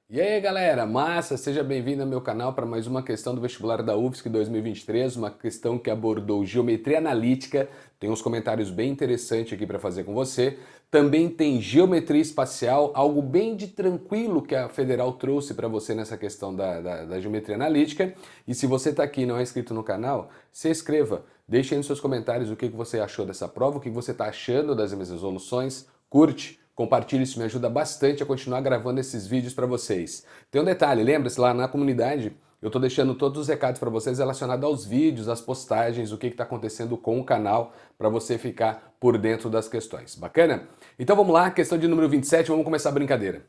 E aí galera, massa, seja bem-vindo ao meu canal para mais uma questão do vestibular da UFSC 2023, uma questão que abordou geometria analítica, tem uns comentários bem interessantes aqui para fazer com você, também tem geometria espacial, algo bem de tranquilo que a Federal trouxe para você nessa questão da geometria analítica, e se você está aqui e não é inscrito no canal, se inscreva, deixe aí nos seus comentários o que você achou dessa prova, o que você está achando das minhas resoluções, curte, compartilhe, isso me ajuda bastante a continuar gravando esses vídeos para vocês. Tem um detalhe, lembra-se, lá na comunidade eu estou deixando todos os recados para vocês relacionados aos vídeos, às postagens, o que está acontecendo com o canal, para você ficar por dentro das questões. Bacana? Então vamos lá, questão de número 27, vamos começar a brincadeira.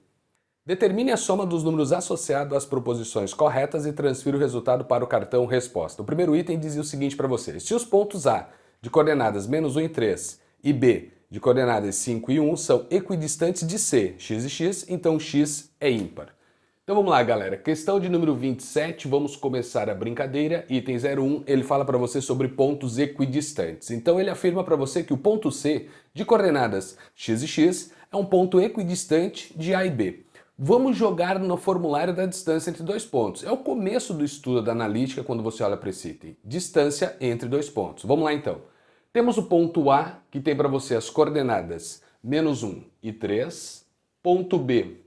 Determine a soma dos números associados às proposições corretas e transfira o resultado para o cartão resposta. O primeiro item dizia o seguinte para você: se os pontos A de coordenadas menos 1 e 3 e B de coordenadas 5 e 1 são equidistantes de C, x e x, então x é ímpar. Então vamos lá, galera. Questão de número 27, vamos começar a brincadeira. Item 01, ele fala para você sobre pontos equidistantes. Então ele afirma para você que o ponto C de coordenadas x e x é um ponto equidistante de A e B. Vamos jogar no formulário da distância entre dois pontos. É o começo do estudo da analítica quando você olha para esse item. Distância entre dois pontos. Vamos lá então. Temos o ponto A, que tem para você as coordenadas menos 1 e 3, ponto B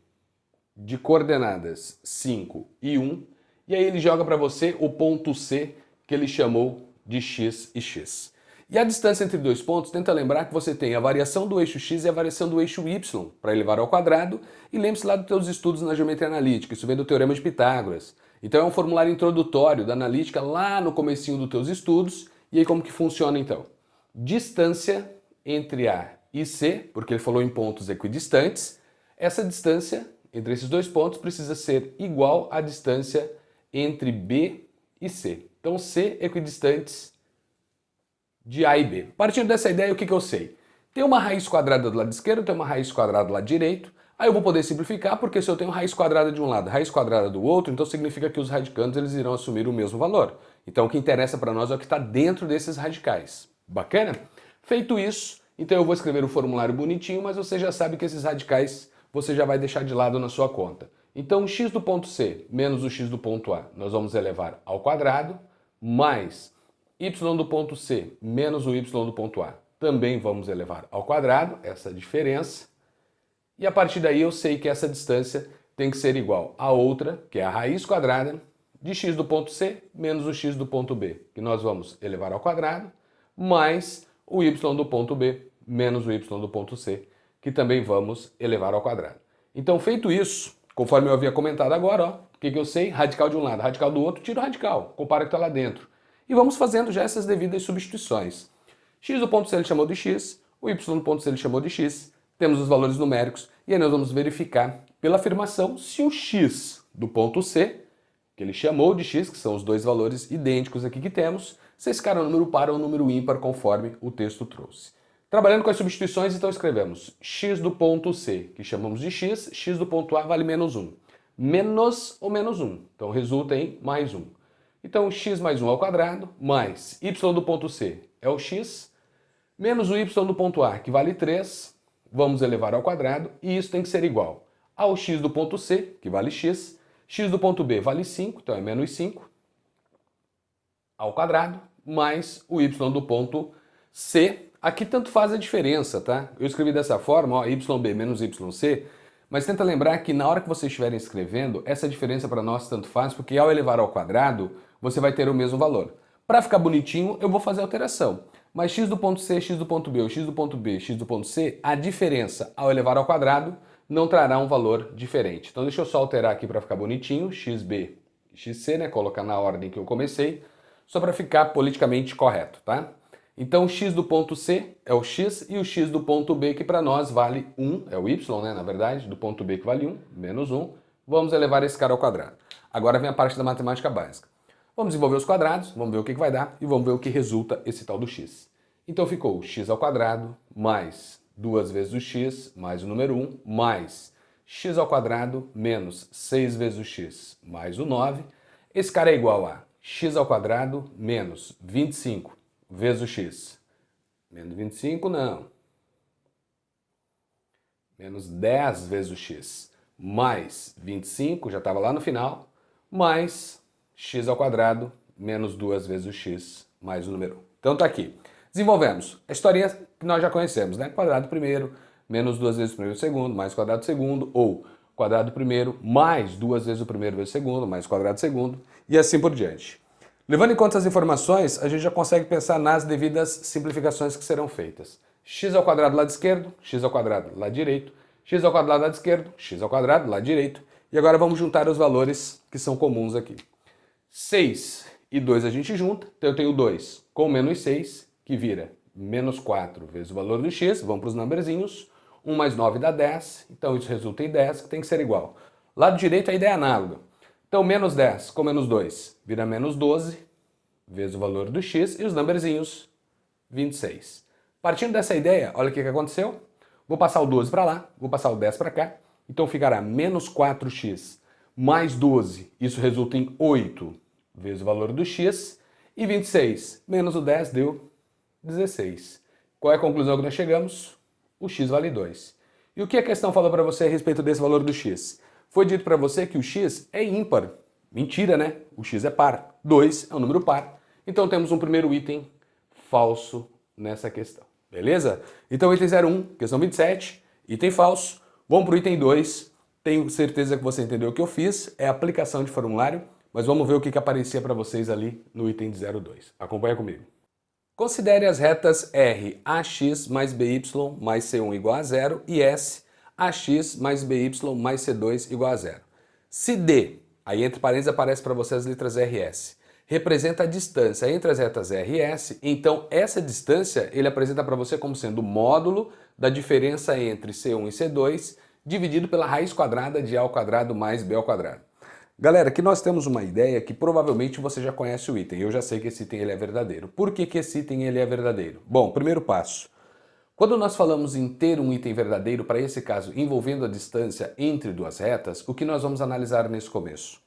de coordenadas 5 e 1, e aí ele joga para você o ponto C, que ele chamou de x e x. E a distância entre dois pontos, tenta lembrar que você tem a variação do eixo x e a variação do eixo y para elevar ao quadrado, e lembre-se lá dos teus estudos na geometria analítica, isso vem do Teorema de Pitágoras. Então é um formulário introdutório da analítica lá no comecinho dos teus estudos, e aí como que funciona então? Distância entre A e C, porque ele falou em pontos equidistantes, essa distância entre esses dois pontos precisa ser igual à distância entre B e C. Então, C equidistantes de A e B. Partindo dessa ideia, o que eu sei? Tem uma raiz quadrada do lado esquerdo, tem uma raiz quadrada do lado direito. Aí eu vou poder simplificar, porque se eu tenho raiz quadrada de um lado, raiz quadrada do outro, então significa que os radicandos eles irão assumir o mesmo valor. Então o que interessa para nós é o que está dentro desses radicais. Bacana? Feito isso, então eu vou escrever o formulário bonitinho, mas você já sabe que esses radicais você já vai deixar de lado na sua conta. Então x do ponto C menos o x do ponto A nós vamos elevar ao quadrado, mais y do ponto C menos o y do ponto A também vamos elevar ao quadrado, essa diferença. E a partir daí eu sei que essa distância tem que ser igual a outra, que é a raiz quadrada de x do ponto C menos o x do ponto B, que nós vamos elevar ao quadrado, mais o y do ponto B menos o y do ponto C, que também vamos elevar ao quadrado. Então, feito isso, conforme eu havia comentado agora, ó, o que eu sei? Radical de um lado, radical do outro, tiro o radical, compara o que está lá dentro. E vamos fazendo já essas devidas substituições. X do ponto C ele chamou de x, o y do ponto C ele chamou de x, temos os valores numéricos, e aí nós vamos verificar pela afirmação se o x do ponto C, que ele chamou de x, que são os dois valores idênticos aqui que temos, se esse cara é um número par ou um número ímpar, conforme o texto trouxe. Trabalhando com as substituições, então escrevemos x do ponto C, que chamamos de x, x do ponto A vale menos 1. Menos ou menos 1, então resulta em mais 1. Então x mais 1 ao quadrado, mais y do ponto C é o x, menos o y do ponto A, que vale 3, vamos elevar ao quadrado, e isso tem que ser igual ao x do ponto C, que vale x, x do ponto B vale 5, então é menos 5, ao quadrado, mais o y do ponto C. Aqui tanto faz a diferença, tá? Eu escrevi dessa forma, ó, yb menos yc, mas tenta lembrar que na hora que vocês estiverem escrevendo, essa diferença para nós tanto faz, porque ao elevar ao quadrado, você vai ter o mesmo valor. Para ficar bonitinho, eu vou fazer alteração. Mas x do ponto C, x do ponto B, ou x do ponto B, x do ponto C, a diferença ao elevar ao quadrado não trará um valor diferente. Então deixa eu só alterar aqui para ficar bonitinho, xb, xc, né? Colocar na ordem que eu comecei, só para ficar politicamente correto, tá? Então x do ponto C é o x e o x do ponto B, que para nós vale 1, é o y, né, na verdade, do ponto B que vale 1, menos 1. Vamos elevar esse cara ao quadrado. Agora vem a parte da matemática básica. Vamos desenvolver os quadrados, vamos ver o que vai dar e vamos ver o que resulta esse tal do x. Então ficou x ao quadrado mais 2 vezes o x mais o número 1 mais x ao quadrado menos 6 vezes o x mais o 9. Esse cara é igual a x ao quadrado menos 25 vezes o x. Menos 25 não. Menos 10 vezes o x. mais 25, já estava lá no final, mais x ao quadrado menos 2 vezes o x mais o número 1. Então tá aqui. Desenvolvemos a historinha que nós já conhecemos, né? Quadrado primeiro menos 2 vezes o primeiro segundo mais quadrado segundo, ou quadrado primeiro mais 2 vezes o primeiro vezes o segundo mais quadrado segundo, e assim por diante. Levando em conta as informações, a gente já consegue pensar nas devidas simplificações que serão feitas. X ao quadrado lado esquerdo, x ao quadrado lado direito, x ao quadrado lado esquerdo, x ao quadrado lado direito. E agora vamos juntar os valores que são comuns aqui. 6 e 2 a gente junta, então eu tenho 2 com menos 6, que vira menos 4 vezes o valor do x, vamos para os numberzinhos. 1 mais 9 dá 10, então isso resulta em 10, que tem que ser igual. Lado direito a ideia é análoga. Então menos 10 com menos 2 vira menos 12 vezes o valor do x e os numberzinhos 26. Partindo dessa ideia, olha o que aconteceu. Vou passar o 12 para lá, vou passar o 10 para cá, então ficará menos 4x mais 12, isso resulta em 8 vezes o valor do x, e 26 menos o 10 deu 16. Qual é a conclusão que nós chegamos? O x vale 2. E o que a questão falou para você a respeito desse valor do x? Foi dito para você que o x é ímpar. Mentira, né? O x é par. 2 é um número par. Então temos um primeiro item falso nessa questão. Beleza? Então item 01, questão 27, item falso. Vamos para o item 2. Tenho certeza que você entendeu o que eu fiz. É aplicação de formulário. Mas vamos ver o que aparecia para vocês ali no item 02. Acompanha comigo. Considere as retas R, AX mais BY mais C1 igual a 0 e S, AX mais BY mais C2 igual a 0. Se D, aí entre parênteses aparece para você as letras RS, representa a distância entre as retas R e S, então essa distância ele apresenta para você como sendo o módulo da diferença entre C1 e C2 dividido pela raiz quadrada de A ao quadrado mais B ao quadrado. Galera, aqui nós temos uma ideia que provavelmente você já conhece o item. Eu já sei que esse item ele é verdadeiro. Por que esse item ele é verdadeiro? Bom, primeiro passo. Quando nós falamos em ter um item verdadeiro, para esse caso envolvendo a distância entre duas retas, o que nós vamos analisar nesse começo?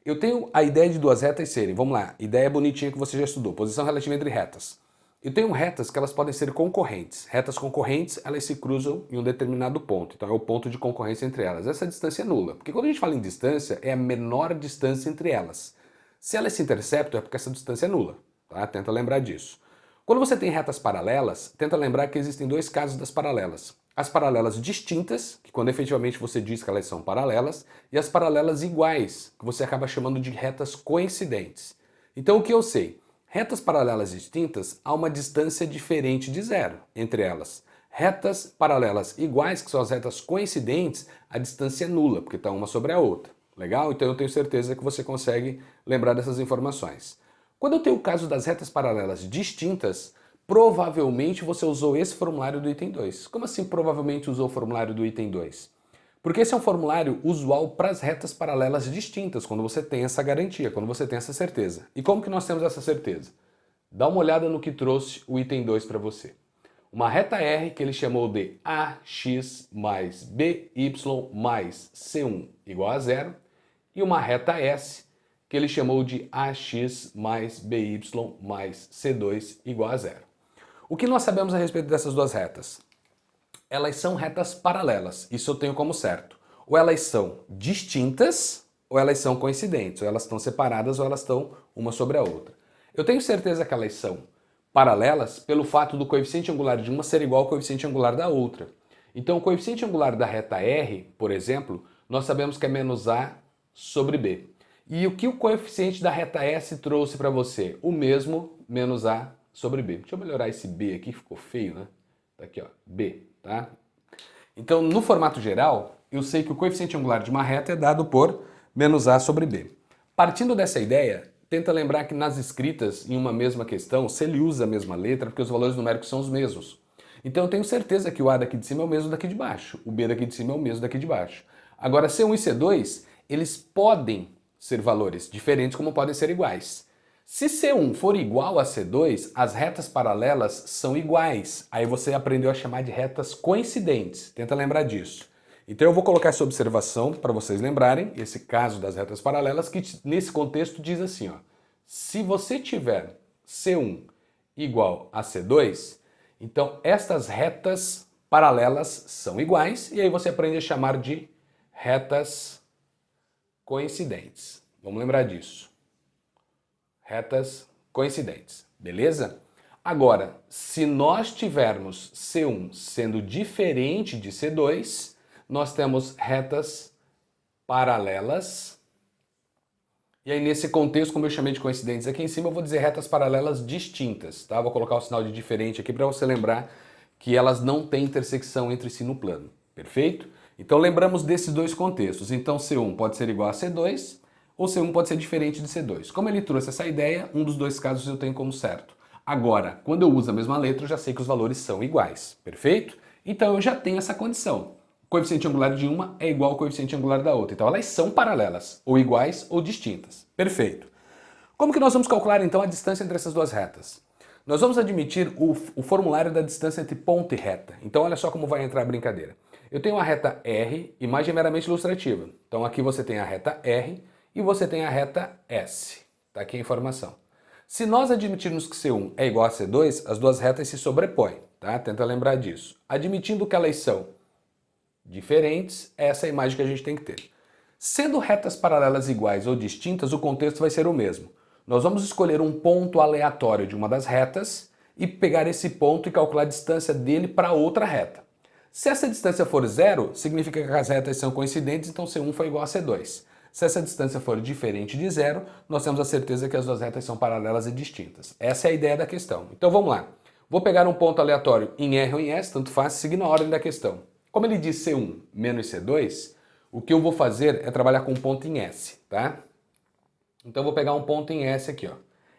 Eu tenho a ideia de duas retas serem, vamos lá, ideia bonitinha que você já estudou, posição relativa entre retas. Eu tenho retas que elas podem ser concorrentes. Retas concorrentes, elas se cruzam em um determinado ponto. Então é o ponto de concorrência entre elas. Essa distância é nula. Porque quando a gente fala em distância, é a menor distância entre elas. Se elas se interceptam, é porque essa distância é nula. Tá? Tenta lembrar disso. Quando você tem retas paralelas, tenta lembrar que existem dois casos das paralelas. As paralelas distintas, que quando efetivamente você diz que elas são paralelas, e as paralelas iguais, que você acaba chamando de retas coincidentes. Então o que eu sei? Retas paralelas distintas, há uma distância diferente de zero entre elas. Retas paralelas iguais, que são as retas coincidentes, a distância é nula, porque está uma sobre a outra. Legal? Então eu tenho certeza que você consegue lembrar dessas informações. Quando eu tenho o caso das retas paralelas distintas, provavelmente você usou esse formulário do item 2. Como assim provavelmente usou o formulário do item 2? Porque esse é um formulário usual para as retas paralelas distintas, quando você tem essa garantia, quando você tem essa certeza. E como que nós temos essa certeza? Dá uma olhada no que trouxe o item 2 para você. Uma reta R que ele chamou de AX mais BY mais C1 igual a 0 e uma reta S que ele chamou de AX mais BY mais C2 igual a 0. O que nós sabemos a respeito dessas duas retas? Elas são retas paralelas, isso eu tenho como certo. Ou elas são distintas, ou elas são coincidentes, ou elas estão separadas, ou elas estão uma sobre a outra. Eu tenho certeza que elas são paralelas pelo fato do coeficiente angular de uma ser igual ao coeficiente angular da outra. Então o coeficiente angular da reta R, por exemplo, nós sabemos que é menos A sobre B. E o que o coeficiente da reta S trouxe para você? O mesmo, menos A sobre B. Deixa eu melhorar esse B aqui, ficou feio, né? Tá aqui, ó, B. Tá? Então, no formato geral, eu sei que o coeficiente angular de uma reta é dado por menos A sobre B. Partindo dessa ideia, tenta lembrar que nas escritas em uma mesma questão, se ele usa a mesma letra, porque os valores numéricos são os mesmos. Então eu tenho certeza que o A daqui de cima é o mesmo daqui de baixo, o B daqui de cima é o mesmo daqui de baixo. Agora, C1 e C2, eles podem ser valores diferentes como podem ser iguais. Se C1 for igual a C2, as retas paralelas são iguais. Aí você aprendeu a chamar de retas coincidentes. Tenta lembrar disso. Então eu vou colocar essa observação para vocês lembrarem, esse caso das retas paralelas, que nesse contexto diz assim, ó. Se você tiver C1 igual a C2, então estas retas paralelas são iguais, e aí você aprende a chamar de retas coincidentes. Vamos lembrar disso. Retas coincidentes, beleza? Agora, se nós tivermos C1 sendo diferente de C2, nós temos retas paralelas. E aí, nesse contexto, como eu chamei de coincidentes aqui em cima, eu vou dizer retas paralelas distintas, tá? Vou colocar o sinal de diferente aqui para você lembrar que elas não têm intersecção entre si no plano, perfeito? Então, lembramos desses dois contextos. Então, C1 pode ser igual a C2, ou C1 pode ser diferente de C2. Como ele trouxe essa ideia, um dos dois casos eu tenho como certo. Agora, quando eu uso a mesma letra, eu já sei que os valores são iguais, perfeito? Então, eu já tenho essa condição. O coeficiente angular de uma é igual ao coeficiente angular da outra. Então, elas são paralelas, ou iguais ou distintas. Perfeito. Como que nós vamos calcular, então, a distância entre essas duas retas? Nós vamos admitir o formulário da distância entre ponto e reta. Então, olha só como vai entrar a brincadeira. Eu tenho a reta R, imagem meramente ilustrativa. Então, aqui você tem a reta R e você tem a reta S. Está aqui a informação. Se nós admitirmos que C1 é igual a C2, as duas retas se sobrepõem, tá? Tenta lembrar disso. Admitindo que elas são diferentes, essa é a imagem que a gente tem que ter. Sendo retas paralelas iguais ou distintas, o contexto vai ser o mesmo. Nós vamos escolher um ponto aleatório de uma das retas e pegar esse ponto e calcular a distância dele para outra reta. Se essa distância for zero, significa que as retas são coincidentes, então C1 foi igual a C2. Se essa distância for diferente de zero, nós temos a certeza que as duas retas são paralelas e distintas. Essa é a ideia da questão. Então vamos lá. Vou pegar um ponto aleatório em R ou em S, tanto faz, seguindo a ordem da questão. Como ele diz C1 menos C2, o que eu vou fazer é trabalhar com um ponto em S, tá? Então eu vou pegar um ponto em S aqui, ó.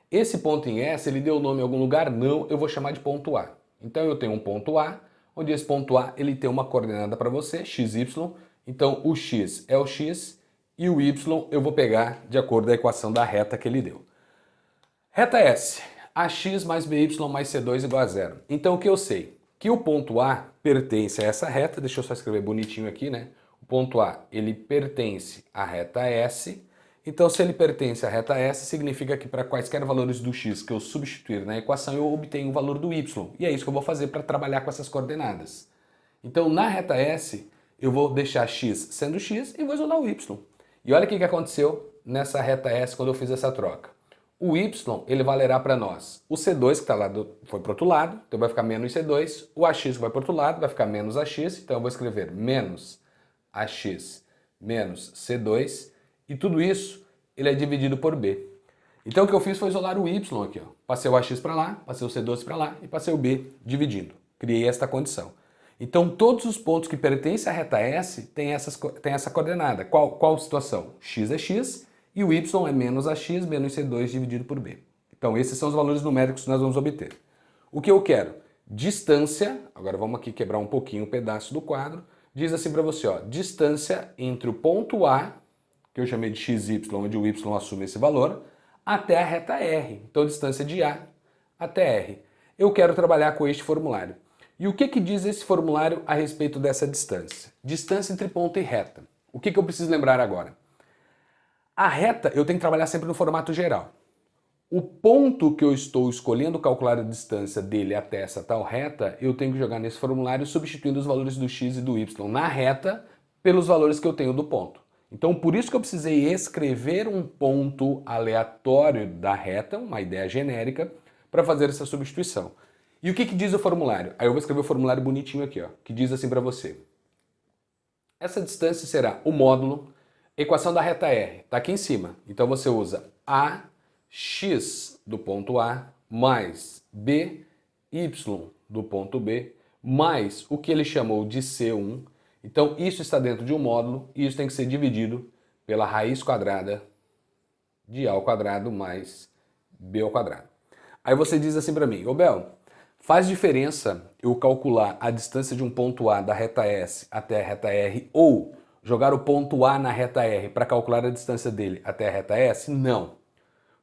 Esse ponto em S, ele deu nome em algum lugar? Não, eu vou chamar de ponto A. Então eu tenho um ponto A, onde esse ponto A ele tem uma coordenada para você, xy. Então o x é o x e o y eu vou pegar de acordo com a equação da reta que ele deu. Reta S, ax mais by mais c2 igual a zero. Então o que eu sei? Que o ponto A pertence a essa reta, deixa eu só escrever bonitinho aqui, né? O ponto A, ele pertence à reta S. Então, se ele pertence à reta S, significa que para quaisquer valores do x que eu substituir na equação, eu obtenho o valor do y. E é isso que eu vou fazer para trabalhar com essas coordenadas. Então, na reta S, eu vou deixar x sendo x e vou isolar o y. E olha o que aconteceu nessa reta S quando eu fiz essa troca. O y, ele valerá para nós. O C2 que está lá foi para o outro lado, então vai ficar menos C2. O AX que vai para o outro lado vai ficar menos AX, então eu vou escrever menos AX menos C2. E tudo isso, ele é dividido por B. Então o que eu fiz foi isolar o Y aqui, ó. Passei o AX para lá, passei o C2 para lá e passei o B dividindo. Criei esta condição. Então todos os pontos que pertencem à reta S têm essa coordenada. Qual situação? X é X e o Y é menos AX menos C2 dividido por B. Então esses são os valores numéricos que nós vamos obter. O que eu quero? Distância, agora vamos aqui quebrar um pouquinho o pedaço do quadro, diz assim para você, ó, distância entre o ponto A, que eu chamei de XY, onde o Y assume esse valor, até a reta R. Então distância de A até R. Eu quero trabalhar com este formulário. E o que diz esse formulário a respeito dessa distância? Distância entre ponto e reta. O que eu preciso lembrar agora? A reta eu tenho que trabalhar sempre no formato geral. O ponto que eu estou escolhendo calcular a distância dele até essa tal reta, eu tenho que jogar nesse formulário substituindo os valores do x e do y na reta pelos valores que eu tenho do ponto. Então por isso que eu precisei escrever um ponto aleatório da reta, uma ideia genérica, para fazer essa substituição. E o que diz o formulário? Aí eu vou escrever o formulário bonitinho aqui, ó, que diz assim para você. Essa distância será o módulo, equação da reta R, está aqui em cima. Então você usa AX do ponto A mais BY do ponto B mais o que ele chamou de C1. Então isso está dentro de um módulo e isso tem que ser dividido pela raiz quadrada de A ao quadrado mais B ao quadrado. Aí você diz assim para mim, ô Bel, faz diferença eu calcular a distância de um ponto A da reta S até a reta R ou jogar o ponto A na reta R para calcular a distância dele até a reta S? Não.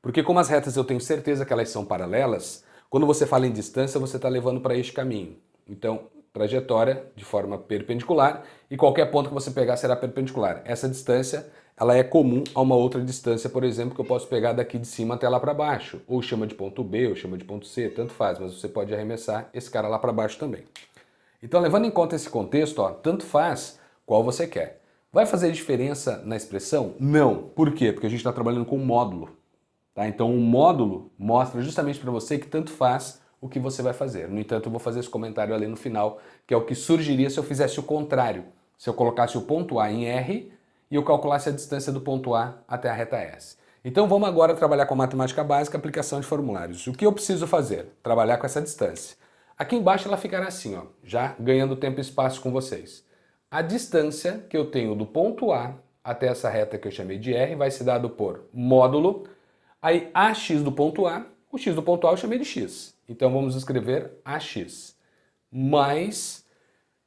Porque como as retas eu tenho certeza que elas são paralelas, quando você fala em distância, você está levando para este caminho. Então, trajetória de forma perpendicular e qualquer ponto que você pegar será perpendicular. Essa distância, ela é comum a uma outra distância, por exemplo, que eu posso pegar daqui de cima até lá para baixo. Ou chama de ponto B, ou chama de ponto C, tanto faz, mas você pode arremessar esse cara lá para baixo também. Então, levando em conta esse contexto, ó, tanto faz qual você quer. Vai fazer diferença na expressão? Não. Por quê? Porque a gente está trabalhando com um módulo. Tá? Então o módulo mostra justamente para você que tanto faz o que você vai fazer. No entanto, eu vou fazer esse comentário ali no final, que é o que surgiria se eu fizesse o contrário. Se eu colocasse o ponto A em R e eu calculasse a distância do ponto A até a reta S. Então vamos agora trabalhar com matemática básica, aplicação de formulários. O que eu preciso fazer? Trabalhar com essa distância. Aqui embaixo ela ficará assim, ó, já ganhando tempo e espaço com vocês. A distância que eu tenho do ponto A até essa reta que eu chamei de R vai ser dado por módulo, aí AX do ponto A, o X do ponto A eu chamei de X. Então vamos escrever AX mais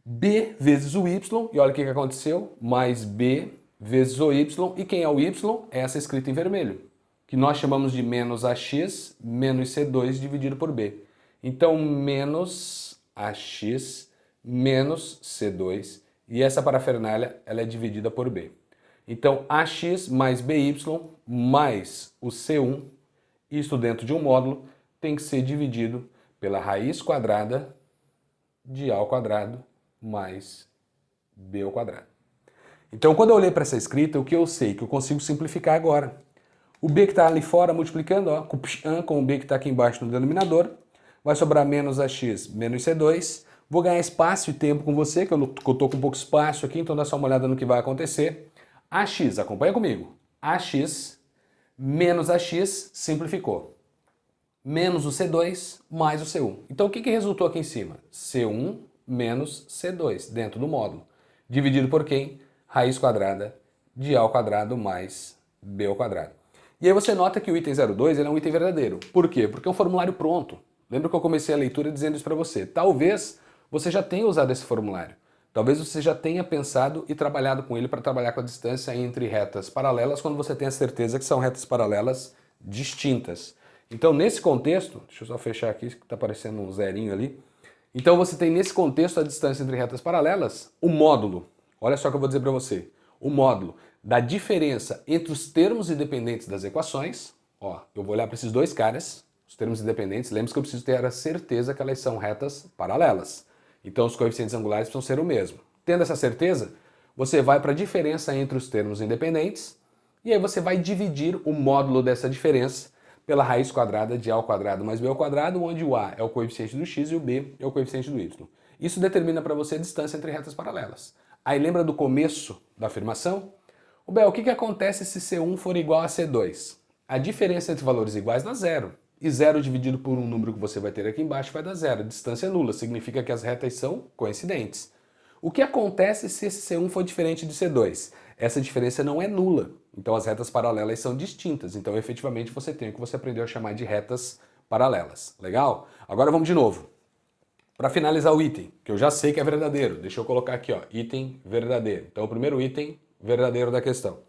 B vezes o Y, e olha o que aconteceu, mais B vezes o Y, e quem é o Y? É essa escrita em vermelho, que nós chamamos de menos AX menos C2 dividido por B. Então menos AX menos C2, e essa parafernália ela é dividida por B. Então AX mais BY mais o C1, isto dentro de um módulo, tem que ser dividido pela raiz quadrada de A ao quadrado mais B ao quadrado. Então, quando eu olhei para essa escrita, o que eu sei? Que eu consigo simplificar agora. O B que está ali fora multiplicando, ó, com o B que está aqui embaixo no denominador, vai sobrar menos AX menos C2. Vou ganhar espaço e tempo com você, que eu estou com pouco espaço aqui, então dá só uma olhada no que vai acontecer. AX, acompanha comigo. AX menos AX simplificou. Menos o C2 mais o C1. Então o que resultou aqui em cima? C1 menos C2 dentro do módulo. Dividido por quem? Raiz quadrada de A ao quadrado mais B ao quadrado. E aí você nota que o item 02 ele é um item verdadeiro. Por quê? Porque é um formulário pronto. Lembra que eu comecei a leitura dizendo isso para você. Talvez você já tenha usado esse formulário. Talvez você já tenha pensado e trabalhado com ele para trabalhar com a distância entre retas paralelas quando você tem a certeza que são retas paralelas distintas. Então, nesse contexto, deixa eu só fechar aqui, que está aparecendo um zerinho ali. Então, você tem nesse contexto a distância entre retas paralelas, o módulo. Olha só o que eu vou dizer para você. O módulo da diferença entre os termos independentes das equações. Ó, eu vou olhar para esses dois caras, os termos independentes. Lembre-se que eu preciso ter a certeza que elas são retas paralelas. Então, os coeficientes angulares precisam ser o mesmo. Tendo essa certeza, você vai para a diferença entre os termos independentes e aí você vai dividir o módulo dessa diferença pela raiz quadrada de A ao quadrado mais B ao quadrado, onde o A é o coeficiente do X e o B é o coeficiente do Y. Isso determina para você a distância entre retas paralelas. Aí lembra do começo da afirmação? O que acontece se C1 for igual a C2? A diferença entre valores iguais dá zero. E zero dividido por um número que você vai ter aqui embaixo vai dar zero. Distância nula, significa que as retas são coincidentes. O que acontece se esse C1 for diferente de C2? Essa diferença não é nula. Então as retas paralelas são distintas. Então efetivamente você tem o que você aprendeu a chamar de retas paralelas. Legal? Agora vamos de novo. Para finalizar o item, que eu já sei que é verdadeiro. Deixa eu colocar aqui, ó, item verdadeiro. Então o primeiro item verdadeiro da questão.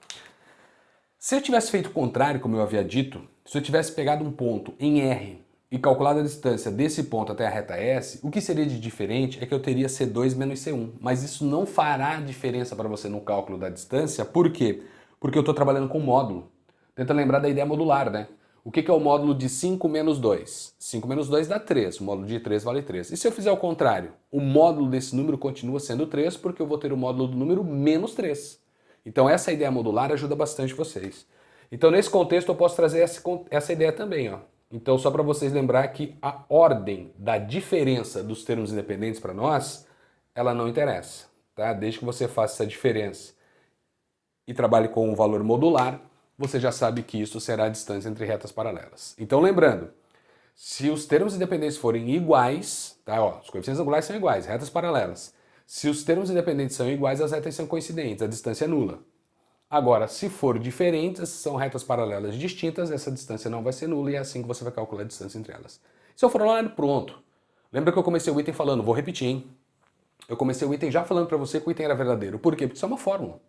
Se eu tivesse feito o contrário, como eu havia dito, se eu tivesse pegado um ponto em R e calculado a distância desse ponto até a reta S, o que seria de diferente é que eu teria C2 menos C1. Mas isso não fará diferença para você no cálculo da distância. Por quê? Porque eu estou trabalhando com módulo. Tenta lembrar da ideia modular, né? O que é o módulo de 5 menos 2? 5 menos 2 dá 3, o módulo de 3 vale 3. E se eu fizer o contrário? O módulo desse número continua sendo 3 porque eu vou ter o módulo do número menos 3. Então essa ideia modular ajuda bastante vocês. Então nesse contexto eu posso trazer essa ideia também, ó. Então só para vocês lembrar que a ordem da diferença dos termos independentes para nós, ela não interessa, tá? Desde que você faça essa diferença e trabalhe com o valor modular, você já sabe que isso será a distância entre retas paralelas. Então lembrando, se os termos independentes forem iguais, tá? Ó, os coeficientes angulares são iguais, retas paralelas. Se os termos independentes são iguais, as retas são coincidentes, a distância é nula. Agora, se for diferentes, são retas paralelas distintas, essa distância não vai ser nula e é assim que você vai calcular a distância entre elas. Isso é o formulário pronto. Lembra que eu comecei o item falando, vou repetir, hein? Eu comecei o item já falando para você que o item era verdadeiro. Por quê? Porque isso é uma fórmula.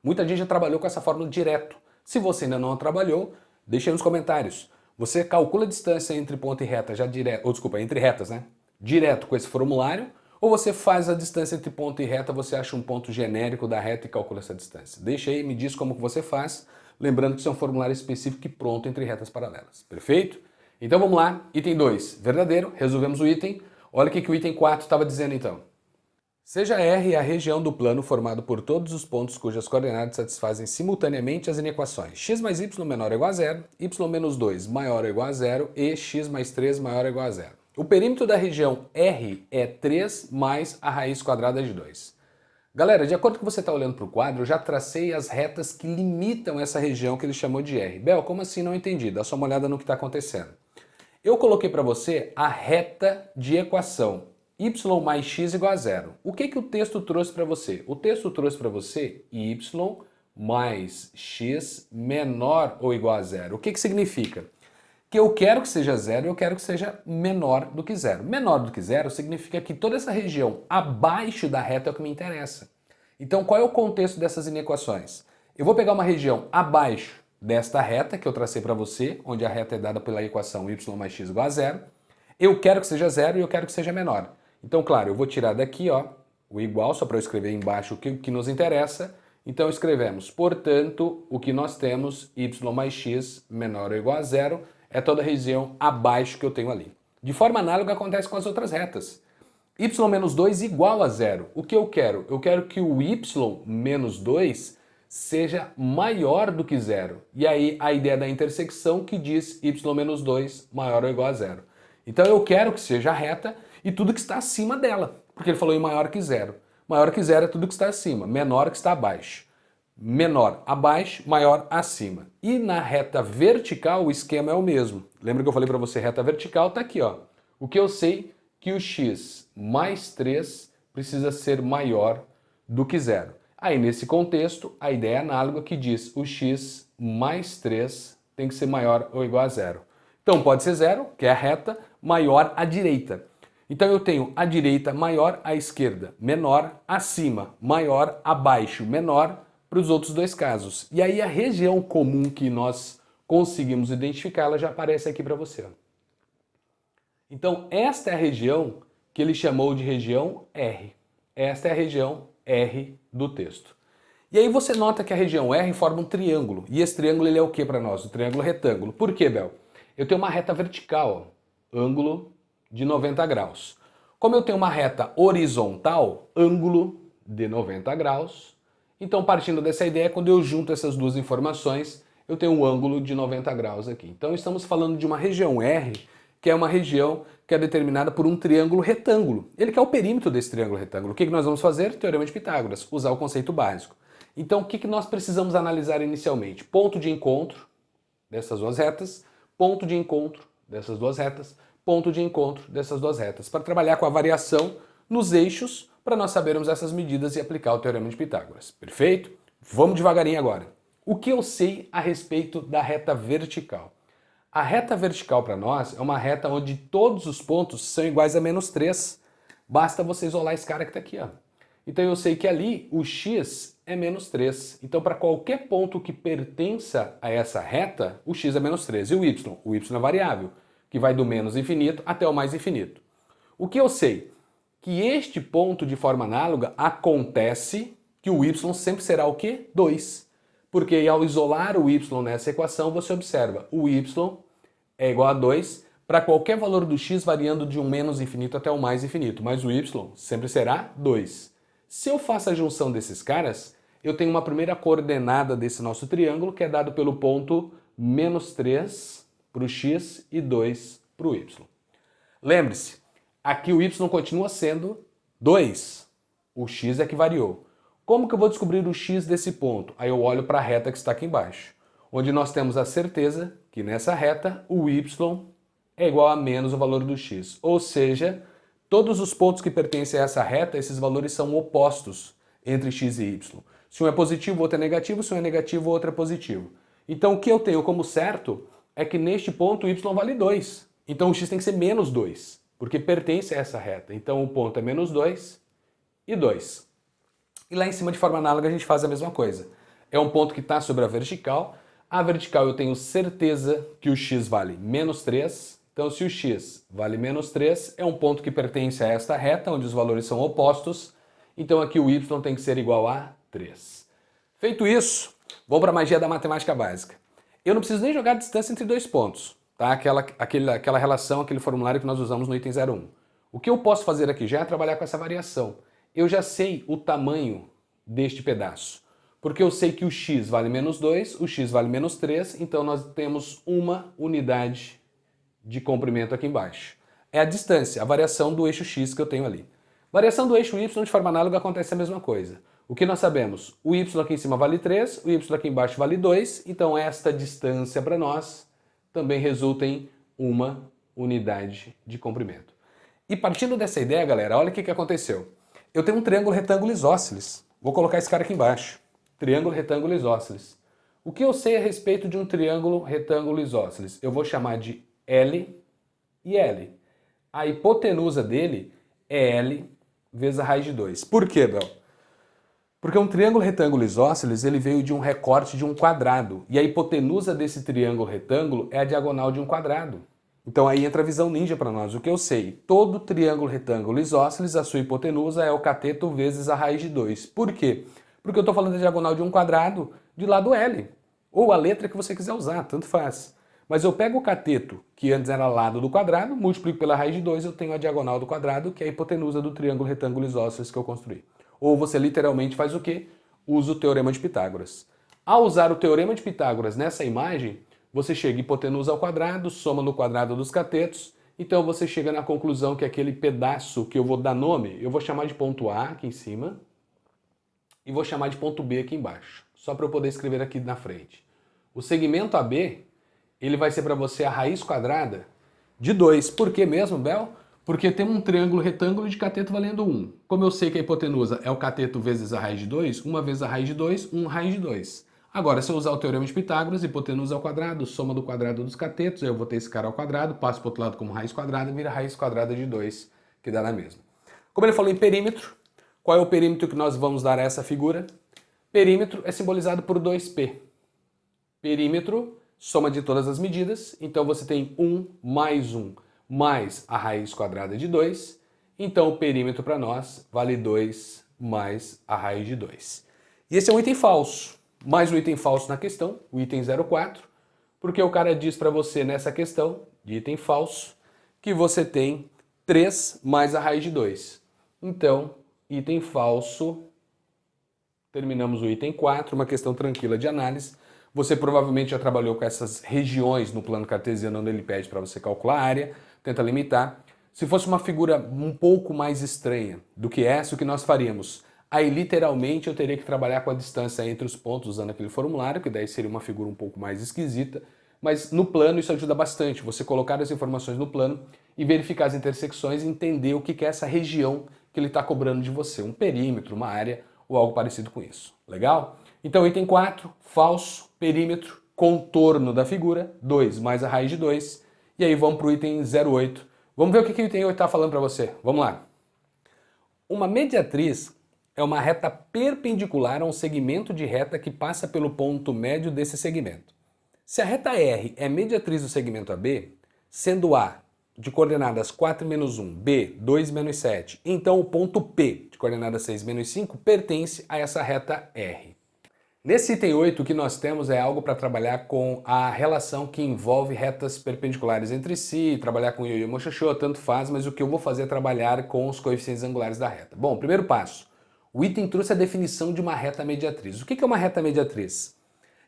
Muita gente já trabalhou com essa fórmula direto. Se você ainda não trabalhou, deixe aí nos comentários. Você calcula a distância entre ponto e reta já direto, ou desculpa, entre retas, né? Direto com esse formulário, ou você faz a distância entre ponto e reta, você acha um ponto genérico da reta e calcula essa distância. Deixa aí, me diz como que você faz, lembrando que isso é um formulário específico e pronto entre retas paralelas. Perfeito? Então vamos lá, item 2, verdadeiro, resolvemos o item. Olha o que o item 4 estava dizendo então. Seja R a região do plano formado por todos os pontos cujas coordenadas satisfazem simultaneamente as inequações x mais y menor ou igual a zero, y menos 2 maior ou igual a zero e x mais 3 maior ou igual a zero. O perímetro da região R é 3 mais a raiz quadrada de 2. Galera, de acordo com o que você está olhando para o quadro, eu já tracei as retas que limitam essa região que ele chamou de R. Bel, como assim? Não entendi. Dá só uma olhada no que está acontecendo. Eu coloquei para você a reta de equação y mais x igual a zero. O que o texto trouxe para você? O texto trouxe para você y mais x menor ou igual a zero. O que significa? Que eu quero que seja zero e eu quero que seja menor do que zero. Menor do que zero significa que toda essa região abaixo da reta é o que me interessa. Então qual é o contexto dessas inequações? Eu vou pegar uma região abaixo desta reta que eu tracei para você, onde a reta é dada pela equação y mais x igual a zero. Eu quero que seja zero e eu quero que seja menor. Então, claro, eu vou tirar daqui ó, o igual, só para eu escrever embaixo o que nos interessa. Então escrevemos, portanto, o que nós temos, y mais x menor ou igual a zero, é toda a região abaixo que eu tenho ali. De forma análoga acontece com as outras retas. y menos 2 igual a zero. O que eu quero? Eu quero que o y menos 2 seja maior do que zero. E aí a ideia da intersecção que diz y menos 2 maior ou igual a zero. Então eu quero que seja reta e tudo que está acima dela, porque ele falou em maior que zero. Maior que zero é tudo que está acima, menor que está abaixo. Menor abaixo, maior acima. E na reta vertical o esquema é o mesmo. Lembra que eu falei para você reta vertical? Tá aqui, ó. O que eu sei que o x mais 3 precisa ser maior do que zero. Aí nesse contexto, a ideia é análoga que diz o x mais 3 tem que ser maior ou igual a zero. Então pode ser zero, que é a reta, maior à direita. Então eu tenho a direita maior, a esquerda menor, acima maior, abaixo menor, para os outros dois casos. E aí a região comum que nós conseguimos identificar, ela já aparece aqui para você. Então esta é a região que ele chamou de região R. Esta é a região R do texto. E aí você nota que a região R forma um triângulo. E esse triângulo ele é o que para nós? O triângulo retângulo. Por quê, Bel? Eu tenho uma reta vertical, ó, ângulo de 90 graus. Como eu tenho uma reta horizontal, ângulo de 90 graus, então partindo dessa ideia, quando eu junto essas duas informações, eu tenho um ângulo de 90 graus aqui. Então estamos falando de uma região R, que é uma região que é determinada por um triângulo retângulo. Ele quer o perímetro desse triângulo retângulo. O que nós vamos fazer? Teorema de Pitágoras, usar o conceito básico. Então o que nós precisamos analisar inicialmente? Ponto de encontro dessas duas retas, ponto de encontro dessas duas retas, ponto de encontro dessas duas retas, para trabalhar com a variação nos eixos, para nós sabermos essas medidas e aplicar o Teorema de Pitágoras. Perfeito? Vamos devagarinho agora. O que eu sei a respeito da reta vertical? A reta vertical para nós é uma reta onde todos os pontos são iguais a menos 3. Basta você isolar esse cara que está aqui, ó. Então eu sei que ali o x é menos 3. Então para qualquer ponto que pertença a essa reta, o x é menos 3. E o y? O y é variável, que vai do menos infinito até o mais infinito. O que eu sei? Que este ponto, de forma análoga, acontece que o y sempre será o quê? 2. Porque ao isolar o y nessa equação, você observa, o y é igual a 2 para qualquer valor do x variando de um menos infinito até o mais infinito, mas o y sempre será 2. Se eu faço a junção desses caras, eu tenho uma primeira coordenada desse nosso triângulo, que é dado pelo ponto menos 3 para o x e 2 para o y. Lembre-se, aqui o y continua sendo 2. O x é que variou. Como que eu vou descobrir o x desse ponto? Aí eu olho para a reta que está aqui embaixo, onde nós temos a certeza que nessa reta o y é igual a menos o valor do x. Ou seja, todos os pontos que pertencem a essa reta, esses valores são opostos entre x e y. Se um é positivo, o outro é negativo. Se um é negativo, o outro é positivo. Então o que eu tenho como certo é que neste ponto o y vale 2. Então o x tem que ser menos 2, porque pertence a essa reta. Então o ponto é menos 2 e 2. E lá em cima, de forma análoga, a gente faz a mesma coisa. É um ponto que está sobre a vertical. A vertical eu tenho certeza que o x vale menos 3. Então se o x vale menos 3, é um ponto que pertence a esta reta, onde os valores são opostos. Então aqui o y tem que ser igual a 3. Feito isso, vamos para a magia da matemática básica. Eu não preciso nem jogar a distância entre dois pontos, tá? Aquela relação, aquele formulário que nós usamos no item 01. O que eu posso fazer aqui já é trabalhar com essa variação. eu já sei o tamanho deste pedaço. Porque eu sei que o x vale menos 2, o x vale menos 3, então nós temos uma unidade de comprimento aqui embaixo. É a distância, a variação do eixo x que eu tenho ali. Variação do eixo y de forma análoga acontece a mesma coisa. O que nós sabemos? O y aqui em cima vale 3, o y aqui embaixo vale 2, então esta distância para nós também resulta em uma unidade de comprimento. E partindo dessa ideia, galera, olha o que aconteceu. Eu tenho um triângulo retângulo isósceles. Vou colocar esse cara aqui embaixo. Triângulo retângulo isósceles. O que eu sei a respeito de um triângulo retângulo isósceles? Eu vou chamar de L e L. A hipotenusa dele é L vezes a raiz de 2. Por quê, Bel? Porque um triângulo retângulo isósceles ele veio de um recorte de um quadrado. E a hipotenusa desse triângulo retângulo é a diagonal de um quadrado. Então aí entra a visão ninja para nós. O que eu sei? Todo triângulo retângulo isósceles, a sua hipotenusa é o cateto vezes a raiz de 2. Por quê? Porque eu estou falando da diagonal de um quadrado de lado L. Ou a letra que você quiser usar, tanto faz. Mas eu pego o cateto, que antes era lado do quadrado, multiplico pela raiz de 2, eu tenho a diagonal do quadrado, que é a hipotenusa do triângulo retângulo isósceles que eu construí. Ou você literalmente faz o quê? Usa o teorema de Pitágoras. Ao usar o teorema de Pitágoras nessa imagem, você chega hipotenusa ao quadrado, soma no quadrado dos catetos, então você chega na conclusão que aquele pedaço que eu vou dar nome, eu vou chamar de ponto A aqui em cima, e vou chamar de ponto B aqui embaixo, só para eu poder escrever aqui na frente. O segmento AB, ele vai ser para você a raiz quadrada de 2. Por que mesmo, Bel? Porque tem um triângulo retângulo de cateto valendo 1. Como eu sei que a hipotenusa é o cateto vezes a raiz de 2, 1 vezes a raiz de 2, 1 raiz de 2. Agora, se eu usar o teorema de Pitágoras, hipotenusa ao quadrado, soma do quadrado dos catetos, eu vou ter esse cara ao quadrado, passo para o outro lado como raiz quadrada, vira raiz quadrada de 2, que dá na mesma. Como ele falou em perímetro, qual é o perímetro que nós vamos dar a essa figura? Perímetro é simbolizado por 2P. Perímetro, soma de todas as medidas, então você tem 1 mais a raiz quadrada de 2, então o perímetro para nós vale 2 mais a raiz de 2. E esse é um item falso, mais um item falso na questão, o item 04, porque o cara diz para você nessa questão, de item falso, que você tem 3 mais a raiz de 2. Então, item falso, terminamos o item 4, uma questão tranquila de análise. Você provavelmente já trabalhou com essas regiões no plano cartesiano, onde ele pede para você calcular a área, tenta limitar. Se fosse uma figura um pouco mais estranha do que essa, o que nós faríamos? Aí, literalmente, eu teria que trabalhar com a distância entre os pontos usando aquele formulário, que daí seria uma figura um pouco mais esquisita, mas no plano isso ajuda bastante, você colocar as informações no plano e verificar as intersecções e entender o que é essa região que ele está cobrando de você, um perímetro, uma área ou algo parecido com isso. Legal? Então, item 4, falso, perímetro, contorno da figura, 2 mais a raiz de 2. E aí vamos para o item 08. Vamos ver o que o item 8 está falando para você. Vamos lá. Uma mediatriz é uma reta perpendicular a um segmento de reta que passa pelo ponto médio desse segmento. Se a reta R é mediatriz do segmento AB, sendo A de coordenadas 4 menos 1, B 2 menos 7, então o ponto P de coordenadas 6 menos 5 pertence a essa reta R. Nesse item 8, o que nós temos é algo para trabalhar com a relação que envolve retas perpendiculares entre si, trabalhar com ioiô mochoxô, tanto faz, mas o que eu vou fazer é trabalhar com os coeficientes angulares da reta. Bom, primeiro passo, o item trouxe a definição de uma reta mediatriz. O que é uma reta mediatriz?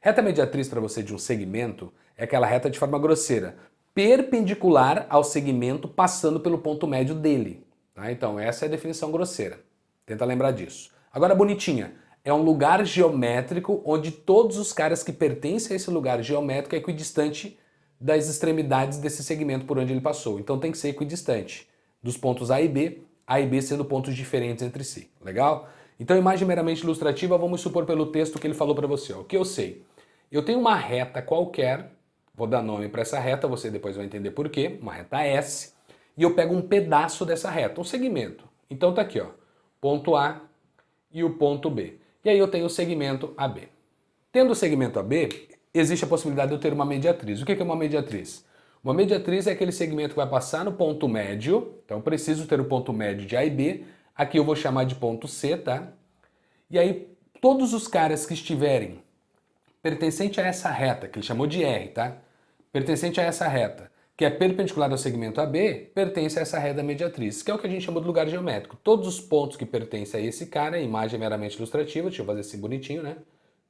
Reta mediatriz para você de um segmento é aquela reta de forma grosseira, perpendicular ao segmento passando pelo ponto médio dele. Tá? Então essa é a definição grosseira, tenta lembrar disso. Agora bonitinha. É um lugar geométrico onde todos os caras que pertencem a esse lugar geométrico é equidistante das extremidades desse segmento por onde ele passou. Então tem que ser equidistante dos pontos A e B sendo pontos diferentes entre si. Legal? Então, imagem meramente ilustrativa, vamos supor pelo texto que ele falou para você. Ó. O que eu sei? Eu tenho uma reta qualquer, vou dar nome para essa reta, você depois vai entender por quê, uma reta S, e eu pego um pedaço dessa reta, um segmento. Então tá aqui, ó, ponto A e o ponto B. E aí eu tenho o segmento AB. Tendo o segmento AB, existe a possibilidade de eu ter uma mediatriz. O que é uma mediatriz? Uma mediatriz é aquele segmento que vai passar no ponto médio, então eu preciso ter o ponto médio de A e B, aqui eu vou chamar de ponto C, tá? E aí todos os caras que estiverem pertencente a essa reta, que ele chamou de R, tá? Pertencente a essa reta, que é perpendicular ao segmento AB, pertence a essa reta mediatriz, que é o que a gente chama de lugar geométrico. Todos os pontos que pertencem a esse cara, a imagem é meramente ilustrativa, deixa eu fazer assim bonitinho, né?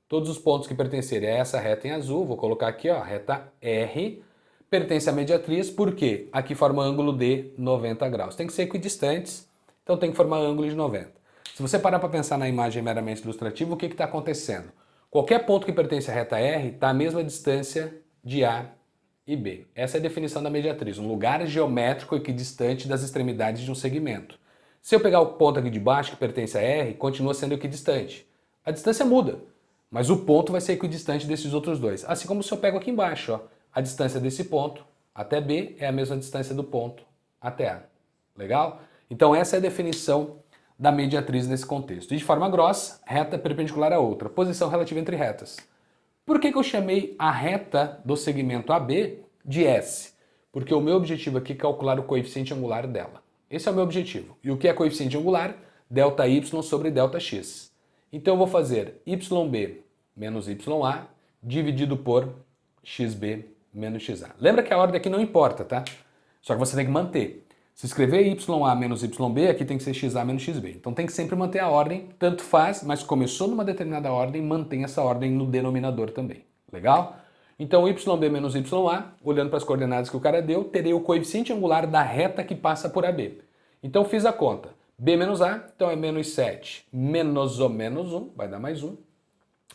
Todos os pontos que pertencerem a essa reta em azul, vou colocar aqui, ó, reta R, pertence à mediatriz, porque aqui forma ângulo de 90 graus. Tem que ser equidistantes, então tem que formar ângulo de 90. Se você parar para pensar na imagem meramente ilustrativa, o que está acontecendo? Qualquer ponto que pertence à reta R está à mesma distância de A e B. Essa é a definição da mediatriz, um lugar geométrico equidistante das extremidades de um segmento. Se eu pegar o ponto aqui de baixo que pertence a R, continua sendo equidistante. A distância muda, mas o ponto vai ser equidistante desses outros dois. Assim como se eu pego aqui embaixo, ó, a distância desse ponto até B é a mesma distância do ponto até A. Legal? Então essa é a definição da mediatriz nesse contexto. E de forma grossa, reta perpendicular a outra, posição relativa entre retas. Por que eu chamei a reta do segmento AB de S? Porque o meu objetivo aqui é calcular o coeficiente angular dela. Esse é o meu objetivo. E o que é coeficiente angular? Delta y sobre delta x. Então eu vou fazer yb menos ya dividido por xb menos xa. Lembra que a ordem aqui não importa, tá? Só que você tem que manter. Se escrever ya menos yb, aqui tem que ser xa menos xb. Então tem que sempre manter a ordem, tanto faz, mas começou numa determinada ordem, mantém essa ordem no denominador também. Legal? Então yb menos ya, olhando para as coordenadas que o cara deu, terei o coeficiente angular da reta que passa por AB. Então fiz a conta. B menos A, então é menos 7 menos o menos 1, vai dar mais 1.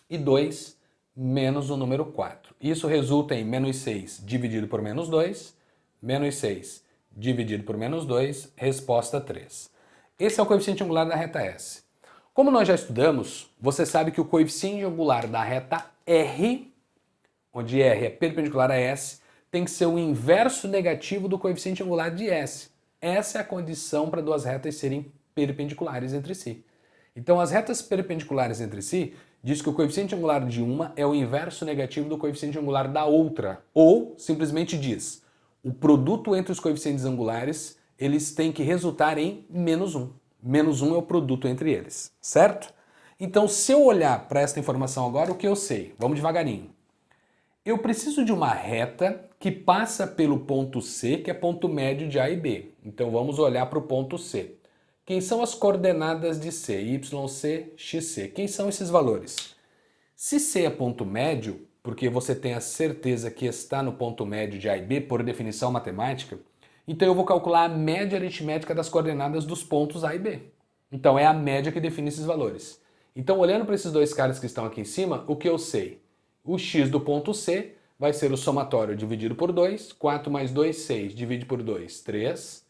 E 2 menos o número 4. Isso resulta em menos 6 dividido por menos 2, menos 6 dividido por menos 2, resposta 3. Esse é o coeficiente angular da reta S. Como nós já estudamos, você sabe que o coeficiente angular da reta R, onde R é perpendicular a S, tem que ser o inverso negativo do coeficiente angular de S. Essa é a condição para duas retas serem perpendiculares entre si. Então as retas perpendiculares entre si diz que o coeficiente angular de uma é o inverso negativo do coeficiente angular da outra. Ou simplesmente diz, o produto entre os coeficientes angulares, eles têm que resultar em menos 1. Menos 1 é o produto entre eles, certo? Então se eu olhar para esta informação agora, o que eu sei? Vamos devagarinho. Eu preciso de uma reta que passa pelo ponto C, que é ponto médio de A e B. Então vamos olhar para o ponto C. Quem são as coordenadas de C? YC, XC. Quem são esses valores? Se C é ponto médio, porque você tem a certeza que está no ponto médio de A e B, por definição matemática, então eu vou calcular a média aritmética das coordenadas dos pontos A e B. Então é a média que define esses valores. Então olhando para esses dois caras que estão aqui em cima, o que eu sei? O x do ponto C vai ser o somatório dividido por 2, 4 mais 2, 6, divide por 2, 3.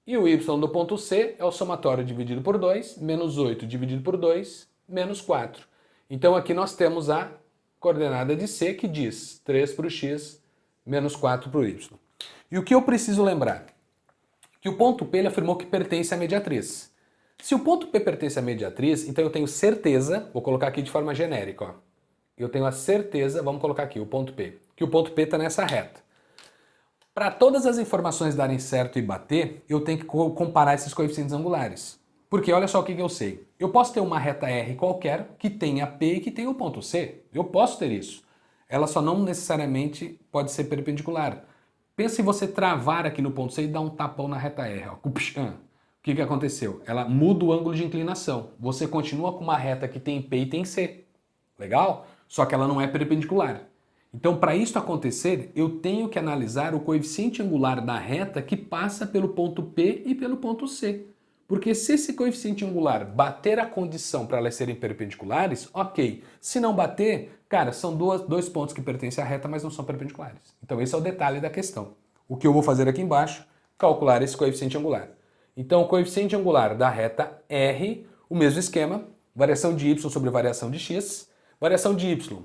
E o y do ponto C é o somatório dividido por 2, menos 8 dividido por 2, menos 4. Então aqui nós temos a coordenada de C que diz 3 para o x, menos 4 para o y. E o que eu preciso lembrar? Que o ponto P ele afirmou que pertence à mediatriz. Se o ponto P pertence à mediatriz, então eu tenho certeza, vou colocar aqui de forma genérica, ó. Eu tenho a certeza, vamos colocar aqui o ponto P, que o ponto P está nessa reta. Para todas as informações darem certo e bater, eu tenho que comparar esses coeficientes angulares. Porque olha só o que eu sei. Eu posso ter uma reta R qualquer que tenha P e que tenha o ponto C. Eu posso ter isso. Ela só não necessariamente pode ser perpendicular. Pensa em você travar aqui no ponto C e dar um tapão na reta R. Ó. O que aconteceu? Ela muda o ângulo de inclinação. Você continua com uma reta que tem P e tem C. Legal? Só que ela não é perpendicular. Então, para isso acontecer, eu tenho que analisar o coeficiente angular da reta que passa pelo ponto P e pelo ponto C. Porque se esse coeficiente angular bater a condição para elas serem perpendiculares, ok. Se não bater, cara, são dois pontos que pertencem à reta, mas não são perpendiculares. Então esse é o detalhe da questão. O que eu vou fazer aqui embaixo, calcular esse coeficiente angular. Então o coeficiente angular da reta R, o mesmo esquema, variação de y sobre variação de x, variação de y.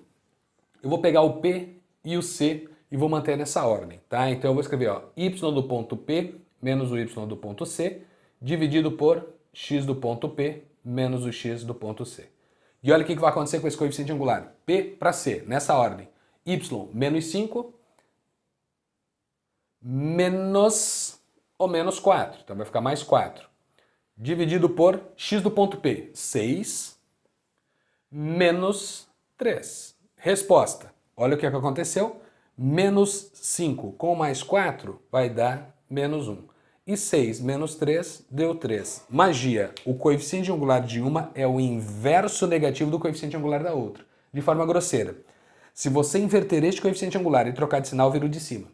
Eu vou pegar o P e o C e vou manter nessa ordem, tá? Então eu vou escrever, ó, y do ponto P menos o y do ponto C, dividido por x do ponto P menos o x do ponto C. E olha o que vai acontecer com esse coeficiente angular. P para C, nessa ordem. Y menos 5 menos o menos 4. Então vai ficar mais 4. Dividido por x do ponto P, 6 menos 3. Resposta. Olha o que aconteceu. Menos 5 com mais 4 vai dar menos 1. E 6 menos 3 deu 3. Magia, o coeficiente angular de uma é o inverso negativo do coeficiente angular da outra. De forma grosseira. Se você inverter este coeficiente angular e trocar de sinal, vira o de cima.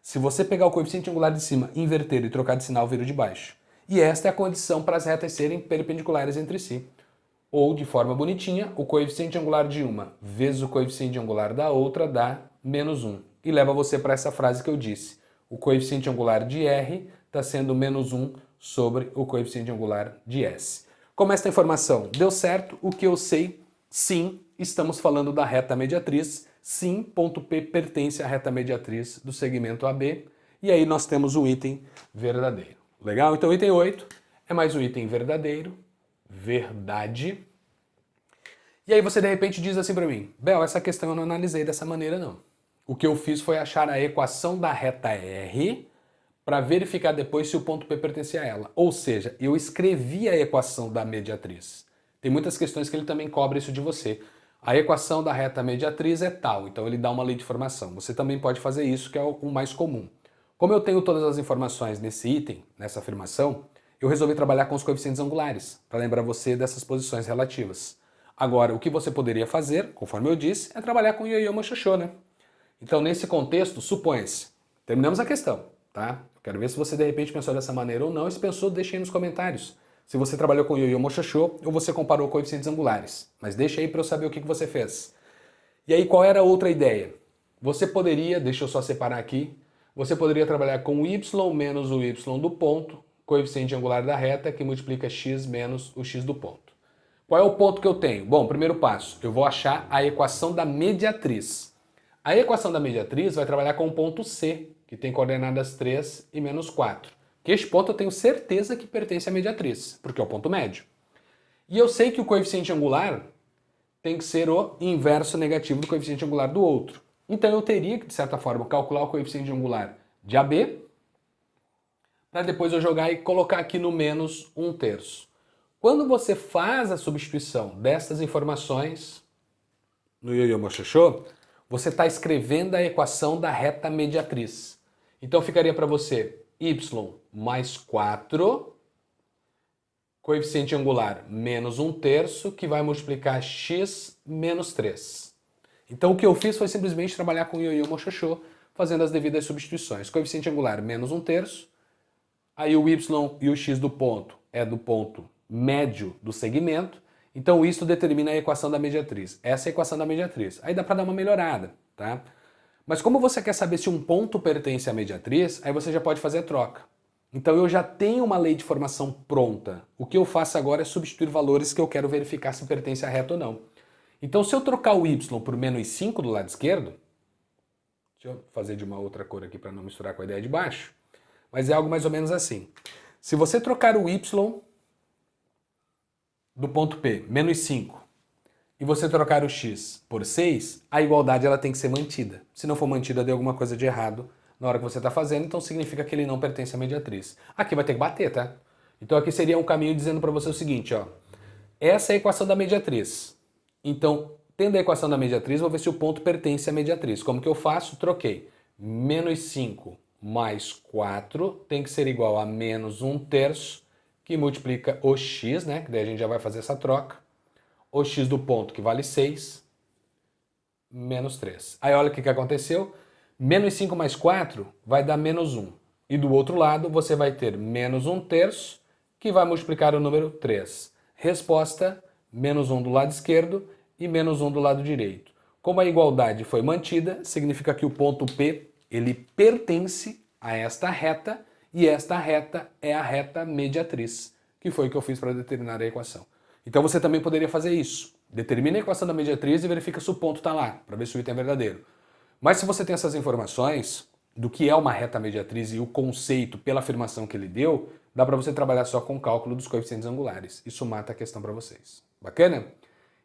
Se você pegar o coeficiente angular de cima, inverter e trocar de sinal, vira o de baixo. E esta é a condição para as retas serem perpendiculares entre si. Ou, de forma bonitinha, o coeficiente angular de uma vezes o coeficiente angular da outra dá menos 1. E leva você para essa frase que eu disse. O coeficiente angular de R está sendo menos 1 sobre o coeficiente angular de S. Como esta informação deu certo, o que eu sei, sim, estamos falando da reta mediatriz. Sim, ponto P pertence à reta mediatriz do segmento AB. E aí nós temos o item verdadeiro. Legal? Então, item 8 é mais um item verdadeiro. Verdade. E aí você de repente diz assim para mim, Bel, essa questão eu não analisei dessa maneira não. O que eu fiz foi achar a equação da reta R para verificar depois se o ponto P pertencia a ela. Ou seja, eu escrevi a equação da mediatriz. Tem muitas questões que ele também cobra isso de você. A equação da reta mediatriz é tal, então ele dá uma lei de formação. Você também pode fazer isso, que é o mais comum. Como eu tenho todas as informações nesse item, nessa afirmação, eu resolvi trabalhar com os coeficientes angulares, para lembrar você dessas posições relativas. Agora, o que você poderia fazer, conforme eu disse, é trabalhar com Yo-Yo Mochochô, né? Então, nesse contexto, supõe-se, terminamos a questão, tá? Eu quero ver se você de repente pensou dessa maneira ou não, e se pensou, deixa aí nos comentários. Se você trabalhou com Yo-Yo Mochochô ou você comparou coeficientes angulares. Mas deixa aí para eu saber o que você fez. E aí, qual era a outra ideia? Você poderia, deixa eu só separar aqui, você poderia trabalhar com o y menos o y do ponto, coeficiente angular da reta, que multiplica x menos o x do ponto. Qual é o ponto que eu tenho? Bom, primeiro passo, eu vou achar a equação da mediatriz. A equação da mediatriz vai trabalhar com o ponto C, que tem coordenadas 3 e menos 4. Que este ponto eu tenho certeza que pertence à mediatriz, porque é o ponto médio. E eu sei que o coeficiente angular tem que ser o inverso negativo do coeficiente angular do outro. Então eu teria que, de certa forma, calcular o coeficiente angular de AB, para depois eu jogar e colocar aqui no menos 1/3. Quando você faz a substituição dessas informações no Yo-Yo Mochochô, você está escrevendo a equação da reta mediatriz. Então ficaria para você y mais 4, coeficiente angular menos 1/3, que vai multiplicar x menos 3. Então o que eu fiz foi simplesmente trabalhar com Yo-Yo Mochochô, fazendo as devidas substituições. Coeficiente angular menos 1/3, aí o y e o x do ponto é do ponto médio do segmento, então isso determina a equação da mediatriz. Essa é a equação da mediatriz. Aí dá para dar uma melhorada, tá? Mas como você quer saber se um ponto pertence à mediatriz, aí você já pode fazer a troca. Então eu já tenho uma lei de formação pronta. O que eu faço agora é substituir valores que eu quero verificar se pertence à reta ou não. Então se eu trocar o y por menos 5 do lado esquerdo, deixa eu fazer de uma outra cor aqui para não misturar com a ideia de baixo, mas é algo mais ou menos assim. Se você trocar o y do ponto P, menos 5, e você trocar o x por 6, a igualdade ela tem que ser mantida. Se não for mantida, deu alguma coisa de errado na hora que você está fazendo, então significa que ele não pertence à mediatriz. Aqui vai ter que bater, tá? Então aqui seria um caminho dizendo para você o seguinte, ó. Essa é a equação da mediatriz. Então, tendo a equação da mediatriz, vou ver se o ponto pertence à mediatriz. Como que eu faço? Troquei. Menos 5 mais 4 tem que ser igual a menos 1/3, que multiplica o x, né? Que daí a gente já vai fazer essa troca. O x do ponto, que vale 6, menos 3. Aí olha o que aconteceu. Menos 5 mais 4 vai dar menos 1. E do outro lado você vai ter menos 1/3, que vai multiplicar o número 3. Resposta, menos 1 do lado esquerdo e menos 1 do lado direito. Como a igualdade foi mantida, significa que o ponto P ele pertence a esta reta, e esta reta é a reta mediatriz, que foi o que eu fiz para determinar a equação. Então você também poderia fazer isso. Determina a equação da mediatriz e verifica se o ponto está lá, para ver se o item é verdadeiro. Mas se você tem essas informações do que é uma reta mediatriz e o conceito pela afirmação que ele deu, dá para você trabalhar só com o cálculo dos coeficientes angulares. Isso mata a questão para vocês. Bacana?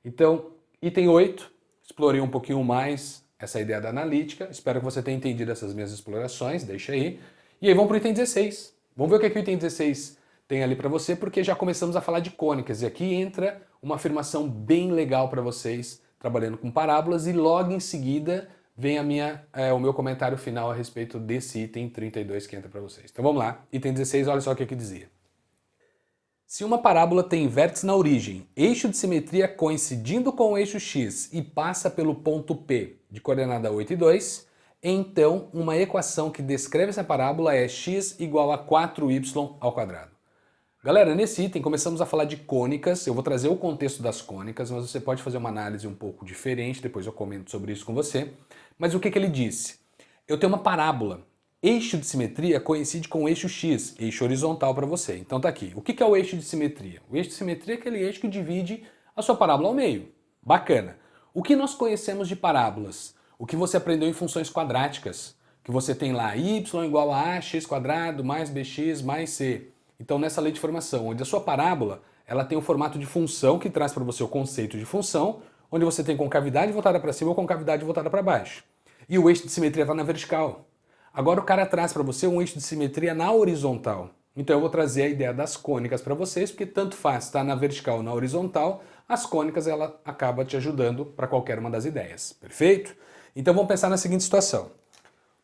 Então, item 8, explorei um pouquinho mais essa ideia da analítica. Espero que você tenha entendido essas minhas explorações, deixa aí. E aí vamos para o item 16. Vamos ver o que o item 16 tem ali para você, porque já começamos a falar de cônicas. E aqui entra uma afirmação bem legal para vocês, trabalhando com parábolas, e logo em seguida vem o meu comentário final a respeito desse item 32 que entra para vocês. Então vamos lá, item 16, olha só o que dizia. Se uma parábola tem vértice na origem, eixo de simetria coincidindo com o eixo x e passa pelo ponto P de coordenada 8 e 2, então uma equação que descreve essa parábola é x igual a 4y ao quadrado. Galera, nesse item começamos a falar de cônicas, eu vou trazer o contexto das cônicas, mas você pode fazer uma análise um pouco diferente, depois eu comento sobre isso com você. Mas o que ele disse? Eu tenho uma parábola, eixo de simetria coincide com o eixo x, eixo horizontal para você. Então tá aqui, o que é o eixo de simetria? O eixo de simetria é aquele eixo que divide a sua parábola ao meio. Bacana. O que nós conhecemos de parábolas? O que você aprendeu em funções quadráticas, que você tem lá y igual a ax quadrado mais bx mais c. Então nessa lei de formação, onde a sua parábola ela tem o formato de função que traz para você o conceito de função, onde você tem concavidade voltada para cima ou concavidade voltada para baixo. E o eixo de simetria está na vertical. Agora o cara traz para você um eixo de simetria na horizontal. Então eu vou trazer a ideia das cônicas para vocês, porque tanto faz estar na vertical ou na horizontal, as cônicas ela acaba te ajudando para qualquer uma das ideias. Perfeito? Então vamos pensar na seguinte situação.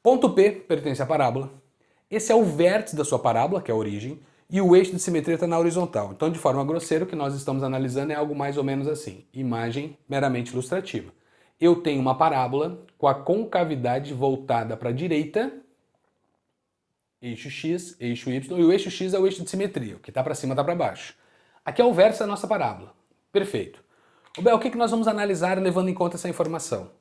Ponto P pertence à parábola. Esse é o vértice da sua parábola, que é a origem, e o eixo de simetria está na horizontal. Então, de forma grosseira, o que nós estamos analisando é algo mais ou menos assim. Imagem meramente ilustrativa. Eu tenho uma parábola com a concavidade voltada para a direita, eixo x, eixo y, e o eixo x é o eixo de simetria, o que está para cima está para baixo. Aqui é o vértice da nossa parábola. Perfeito. Bel, o que nós vamos analisar levando em conta essa informação?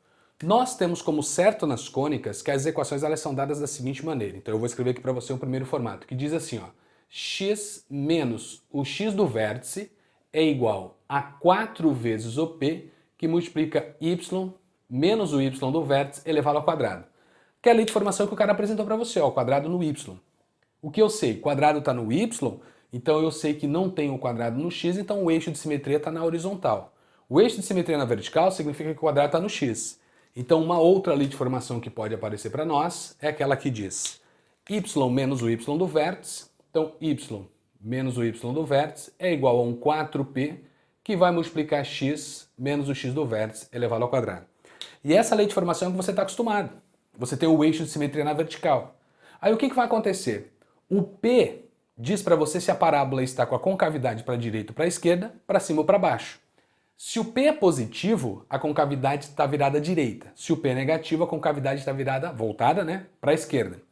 Nós temos como certo nas cônicas que as equações elas são dadas da seguinte maneira. Então eu vou escrever aqui para você um primeiro formato, que diz assim, ó, x menos o x do vértice é igual a 4 vezes o p, que multiplica y menos o y do vértice elevado ao quadrado. Que é a lei de formação que o cara apresentou para você, ó, o quadrado no y. O que eu sei? Quadrado está no y, então eu sei que não tem o quadrado no x, então o eixo de simetria está na horizontal. O eixo de simetria na vertical significa que o quadrado está no x. Então uma outra lei de formação que pode aparecer para nós é aquela que diz y menos o y do vértice. Então y menos o y do vértice é igual a um 4p, que vai multiplicar x menos o x do vértice elevado ao quadrado. E essa lei de formação é que você está acostumado. Você tem o eixo de simetria na vertical. Aí o que vai acontecer? O P diz para você se a parábola está com a concavidade para a direita ou para a esquerda, para cima ou para baixo. Se o P é positivo, a concavidade está virada à direita. Se o P é negativo, a concavidade está voltada, né, para a esquerda.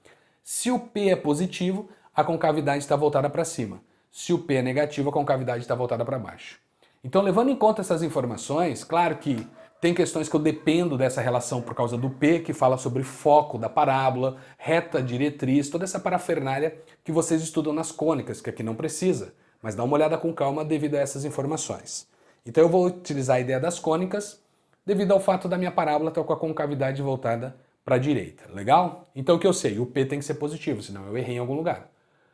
Se o P é positivo, a concavidade está voltada para cima. Se o P é negativo, a concavidade está voltada para baixo. Então, levando em conta essas informações, claro que tem questões que eu dependo dessa relação por causa do P, que fala sobre foco da parábola, reta, diretriz, toda essa parafernália que vocês estudam nas cônicas, que aqui não precisa, mas dá uma olhada com calma devido a essas informações. Então eu vou utilizar a ideia das cônicas devido ao fato da minha parábola estar com a concavidade voltada para a direita. Legal? Então o que eu sei? O P tem que ser positivo, senão eu errei em algum lugar.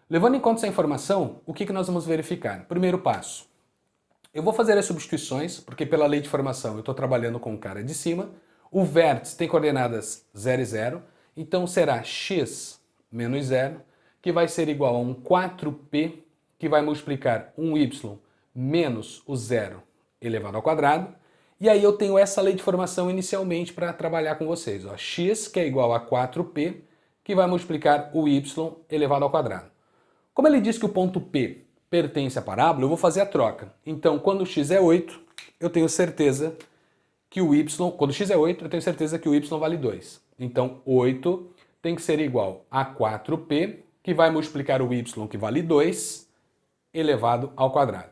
Levando em conta essa informação, o que nós vamos verificar? Primeiro passo. Eu vou fazer as substituições, porque pela lei de formação eu estou trabalhando com o cara de cima. O vértice tem coordenadas 0 e 0, então será x menos 0, que vai ser igual a um 4p, que vai multiplicar um y menos o 0 elevado ao quadrado. E aí eu tenho essa lei de formação inicialmente para trabalhar com vocês. Ó, x, que é igual a 4p, que vai multiplicar o y elevado ao quadrado. Como ele diz que o ponto P pertence à parábola, eu vou fazer a troca. Então, quando x é 8, eu tenho certeza que o y... Quando x é 8, eu tenho certeza que o y vale 2. Então, 8 tem que ser igual a 4p, que vai multiplicar o y, que vale 2, elevado ao quadrado.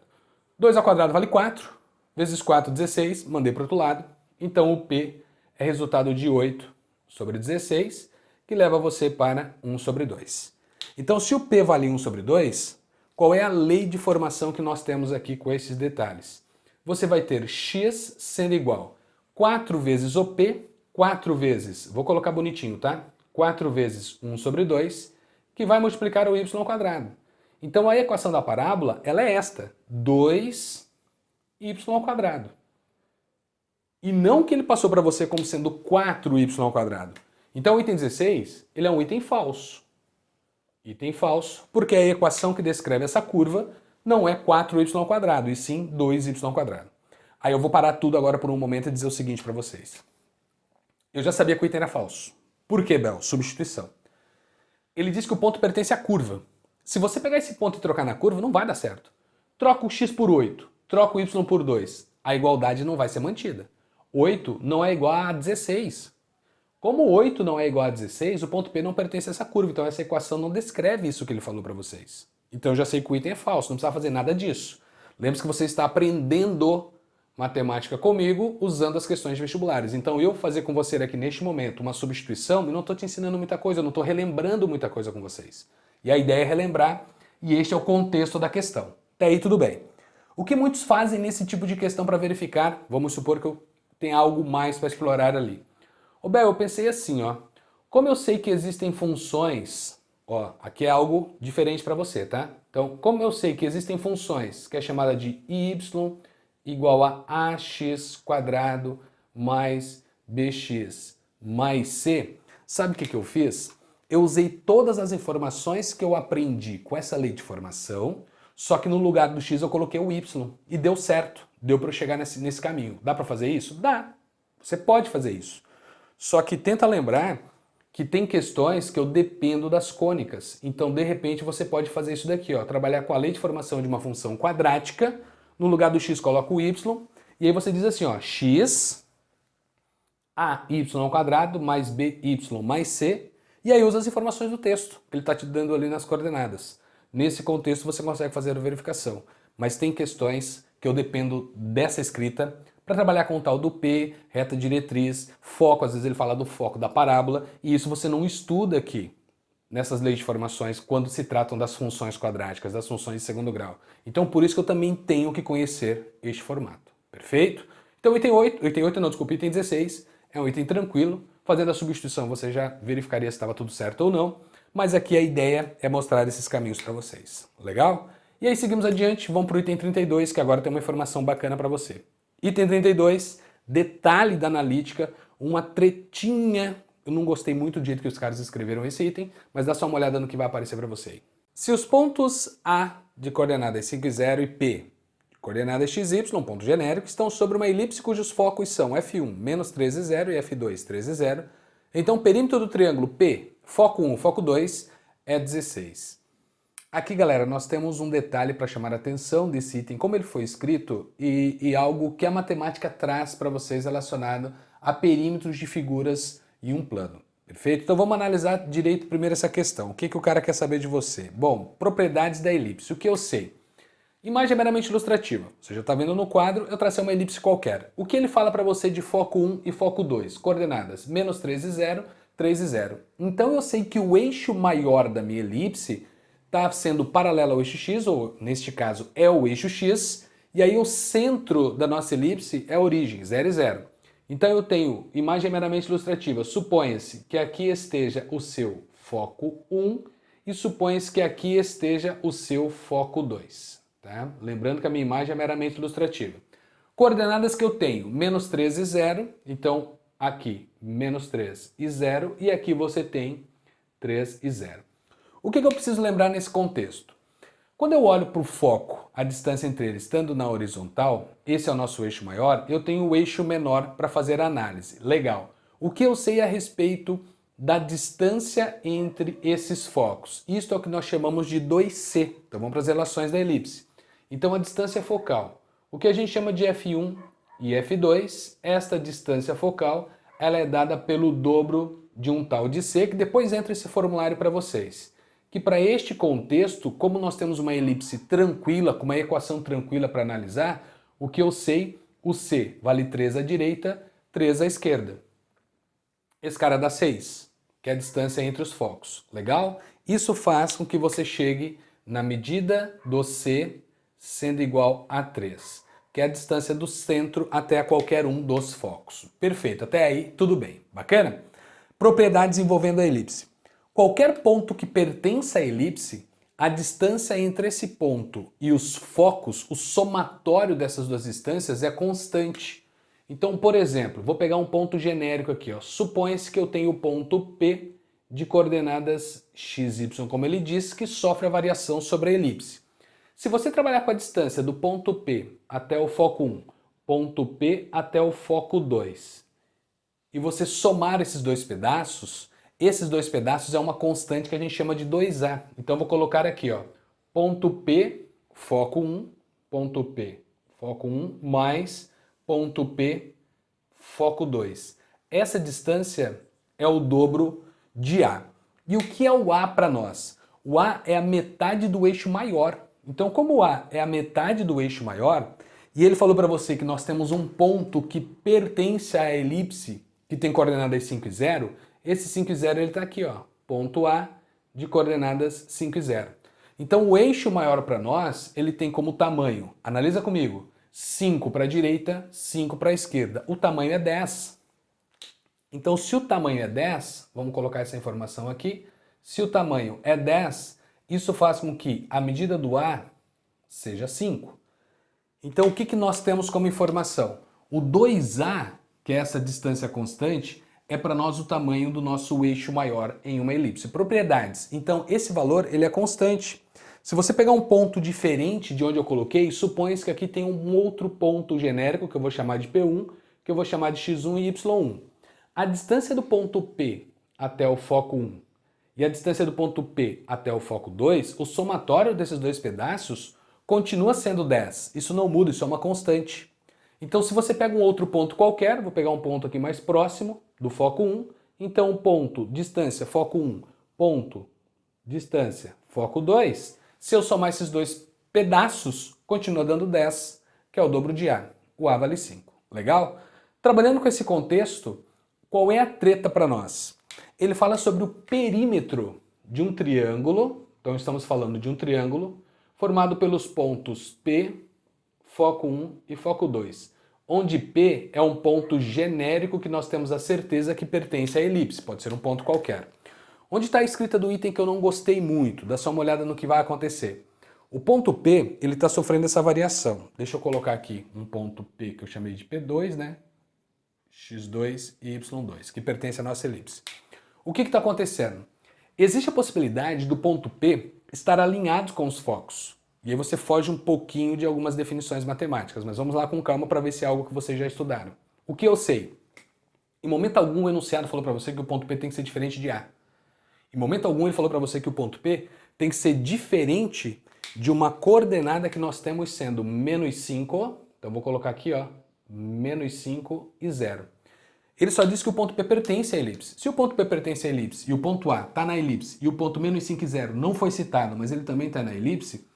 2 ao quadrado vale 4, vezes 4, 16, mandei para o outro lado. Então, o p é resultado de 8 sobre 16, que leva você para 1 sobre 2. Então, se o p vale 1 sobre 2... Qual é a lei de formação que nós temos aqui com esses detalhes? Você vai ter x sendo igual 4 vezes o p, 4 vezes, vou colocar bonitinho, tá? 4 vezes 1 sobre 2, que vai multiplicar o y ao quadrado. Então a equação da parábola, ela é esta, 2y ao quadrado. E não que ele passou para você como sendo 4y ao quadrado. Então o item 16, ele é um item falso. Item falso, porque a equação que descreve essa curva não é 4y ao quadrado, e sim 2y ao quadrado. Aí eu vou parar tudo agora por um momento e dizer o seguinte para vocês. Eu já sabia que o item era falso. Por quê, Bel? Substituição. Ele diz que o ponto pertence à curva. Se você pegar esse ponto e trocar na curva, não vai dar certo. Troca o x por 8, troca o y por 2. A igualdade não vai ser mantida. 8 não é igual a 16. Como 8 não é igual a 16, o ponto P não pertence a essa curva, então essa equação não descreve isso que ele falou para vocês. Então eu já sei que o item é falso, não precisa fazer nada disso. Lembre-se que você está aprendendo matemática comigo usando as questões vestibulares. Então eu fazer com você aqui neste momento uma substituição, eu não estou te ensinando muita coisa, eu não estou relembrando muita coisa com vocês. E a ideia é relembrar, e este é o contexto da questão. Até aí tudo bem. O que muitos fazem nesse tipo de questão para verificar, vamos supor que eu tenha algo mais para explorar ali. Ô Bel, eu pensei assim, ó. Como eu sei que existem funções, ó, aqui é algo diferente para você, tá? Então, como eu sei que existem funções, que é chamada de y igual a ax quadrado mais bx mais c, sabe o que eu fiz? Eu usei todas as informações que eu aprendi com essa lei de formação, só que no lugar do x eu coloquei o y e deu certo, deu para eu chegar nesse caminho. Dá para fazer isso? Dá, você pode fazer isso. Só que tenta lembrar que tem questões que eu dependo das cônicas. Então, de repente, você pode fazer isso daqui, ó, trabalhar com a lei de formação de uma função quadrática, no lugar do x coloca o y, e aí você diz assim, ó, x, ay ao quadrado mais by mais c, e aí usa as informações do texto, que ele está te dando ali nas coordenadas. Nesse contexto você consegue fazer a verificação. Mas tem questões que eu dependo dessa escrita para trabalhar com o tal do P, reta diretriz, foco, às vezes ele fala do foco da parábola, e isso você não estuda aqui, nessas leis de formações, quando se tratam das funções quadráticas, das funções de segundo grau. Então por isso que eu também tenho que conhecer este formato, perfeito? Então item 8 não, desculpa, item 16, é um item tranquilo, fazendo a substituição você já verificaria se estava tudo certo ou não, mas aqui a ideia é mostrar esses caminhos para vocês, legal? E aí seguimos adiante, vamos para o item 32, que agora tem uma informação bacana para você. Item 32, detalhe da analítica, uma tretinha. Eu não gostei muito do jeito que os caras escreveram esse item, mas dá só uma olhada no que vai aparecer para você aí. Se os pontos A de coordenadas 5 e 0 e P de coordenadas x, y, ponto genérico, estão sobre uma elipse cujos focos são F1, menos 13, 0 e F2, 13, 0, então o perímetro do triângulo P, foco 1, foco 2, é 16. Aqui, galera, nós temos um detalhe para chamar a atenção desse item, como ele foi escrito, e algo que a matemática traz para vocês relacionado a perímetros de figuras em um plano. Perfeito? Então vamos analisar direito primeiro essa questão. O que o cara quer saber de você? Bom, propriedades da elipse. O que eu sei? Imagem é meramente ilustrativa. Você já está vendo no quadro, eu tracei uma elipse qualquer. O que ele fala para você de foco 1 e foco 2? Coordenadas menos 13, 0, 3 e 0. Então eu sei que o eixo maior da minha elipse está sendo paralelo ao eixo x, ou neste caso é o eixo x, e aí o centro da nossa elipse é a origem, 0 e 0. Então eu tenho imagem meramente ilustrativa, suponha-se que aqui esteja o seu foco 1 e suponha-se que aqui esteja o seu foco 2. Tá? Lembrando que a minha imagem é meramente ilustrativa. Coordenadas que eu tenho, menos 13 e 0, então aqui menos 3 e 0, e aqui você tem 3 e 0. O que eu preciso lembrar nesse contexto? Quando eu olho para o foco, a distância entre eles estando na horizontal, esse é o nosso eixo maior, eu tenho o eixo menor para fazer a análise. Legal. O que eu sei a respeito da distância entre esses focos? Isto é o que nós chamamos de 2C. Então vamos para as relações da elipse. Então a distância focal, o que a gente chama de F1 e F2, esta distância focal, ela é dada pelo dobro de um tal de C, que depois entra esse formulário para vocês. Que para este contexto, como nós temos uma elipse tranquila, com uma equação tranquila para analisar, o que eu sei, o C vale 3 à direita, 3 à esquerda. Esse cara dá 6, que é a distância entre os focos. Legal? Isso faz com que você chegue na medida do C sendo igual a 3, que é a distância do centro até qualquer um dos focos. Perfeito, até aí tudo bem. Bacana? Propriedades envolvendo a elipse. Qualquer ponto que pertença à elipse, a distância entre esse ponto e os focos, o somatório dessas duas distâncias é constante. Então, por exemplo, vou pegar um ponto genérico aqui, ó. Supõe-se que eu tenho o ponto P de coordenadas x, y, como ele diz, que sofre a variação sobre a elipse. Se você trabalhar com a distância do ponto P até o foco 1, ponto P até o foco 2, e você somar esses dois pedaços é uma constante que a gente chama de 2A. Então eu vou colocar aqui, ó, ponto P, foco 1, ponto P, foco 1, mais ponto P, foco 2. Essa distância é o dobro de A. E o que é o A para nós? O A é a metade do eixo maior. Então, como o A é a metade do eixo maior, e ele falou para você que nós temos um ponto que pertence à elipse, que tem coordenadas 5 e 0, esse 5 e 0 ele está aqui, ó, ponto A de coordenadas 5 e 0. Então, o eixo maior para nós, ele tem como tamanho, analisa comigo, 5 para a direita, 5 para a esquerda. O tamanho é 10. Então, se o tamanho é 10, vamos colocar essa informação aqui, se o tamanho é 10, isso faz com que a medida do A seja 5. Então, o que nós temos como informação? O 2A, que é essa distância constante, é para nós o tamanho do nosso eixo maior em uma elipse. Propriedades. Então, esse valor ele é constante. Se você pegar um ponto diferente de onde eu coloquei, supõe que aqui tem um outro ponto genérico, que eu vou chamar de P1, que eu vou chamar de X1 e Y1. A distância do ponto P até o foco 1 e a distância do ponto P até o foco 2, o somatório desses dois pedaços continua sendo 10. Isso não muda, isso é uma constante. Então, se você pega um outro ponto qualquer, vou pegar um ponto aqui mais próximo do foco 1, então ponto, distância, foco 1, ponto, distância, foco 2, se eu somar esses dois pedaços, continua dando 10, que é o dobro de A. O A vale 5. Legal? Trabalhando com esse contexto, qual é a treta para nós? Ele fala sobre o perímetro de um triângulo, então estamos falando de um triângulo, formado pelos pontos P, foco 1 e foco 2, onde P é um ponto genérico que nós temos a certeza que pertence à elipse, pode ser um ponto qualquer. Onde está a escrita do item que eu não gostei muito? Dá só uma olhada no que vai acontecer. O ponto P, ele está sofrendo essa variação. Deixa eu colocar aqui um ponto P que eu chamei de P2, né? X2 e Y2, que pertence à nossa elipse. O que está acontecendo? Existe a possibilidade do ponto P estar alinhado com os focos. E aí você foge um pouquinho de algumas definições matemáticas, mas vamos lá com calma para ver se é algo que vocês já estudaram. O que eu sei? Em momento algum o enunciado falou para você que o ponto P tem que ser diferente de A. Em momento algum ele falou para você que o ponto P tem que ser diferente de uma coordenada que nós temos sendo menos 5, então vou colocar aqui, ó, menos 5 e 0. Ele só disse que o ponto P pertence à elipse. Se o ponto P pertence à elipse e o ponto A está na elipse e o ponto menos 5 e 0 não foi citado, mas ele também está na elipse,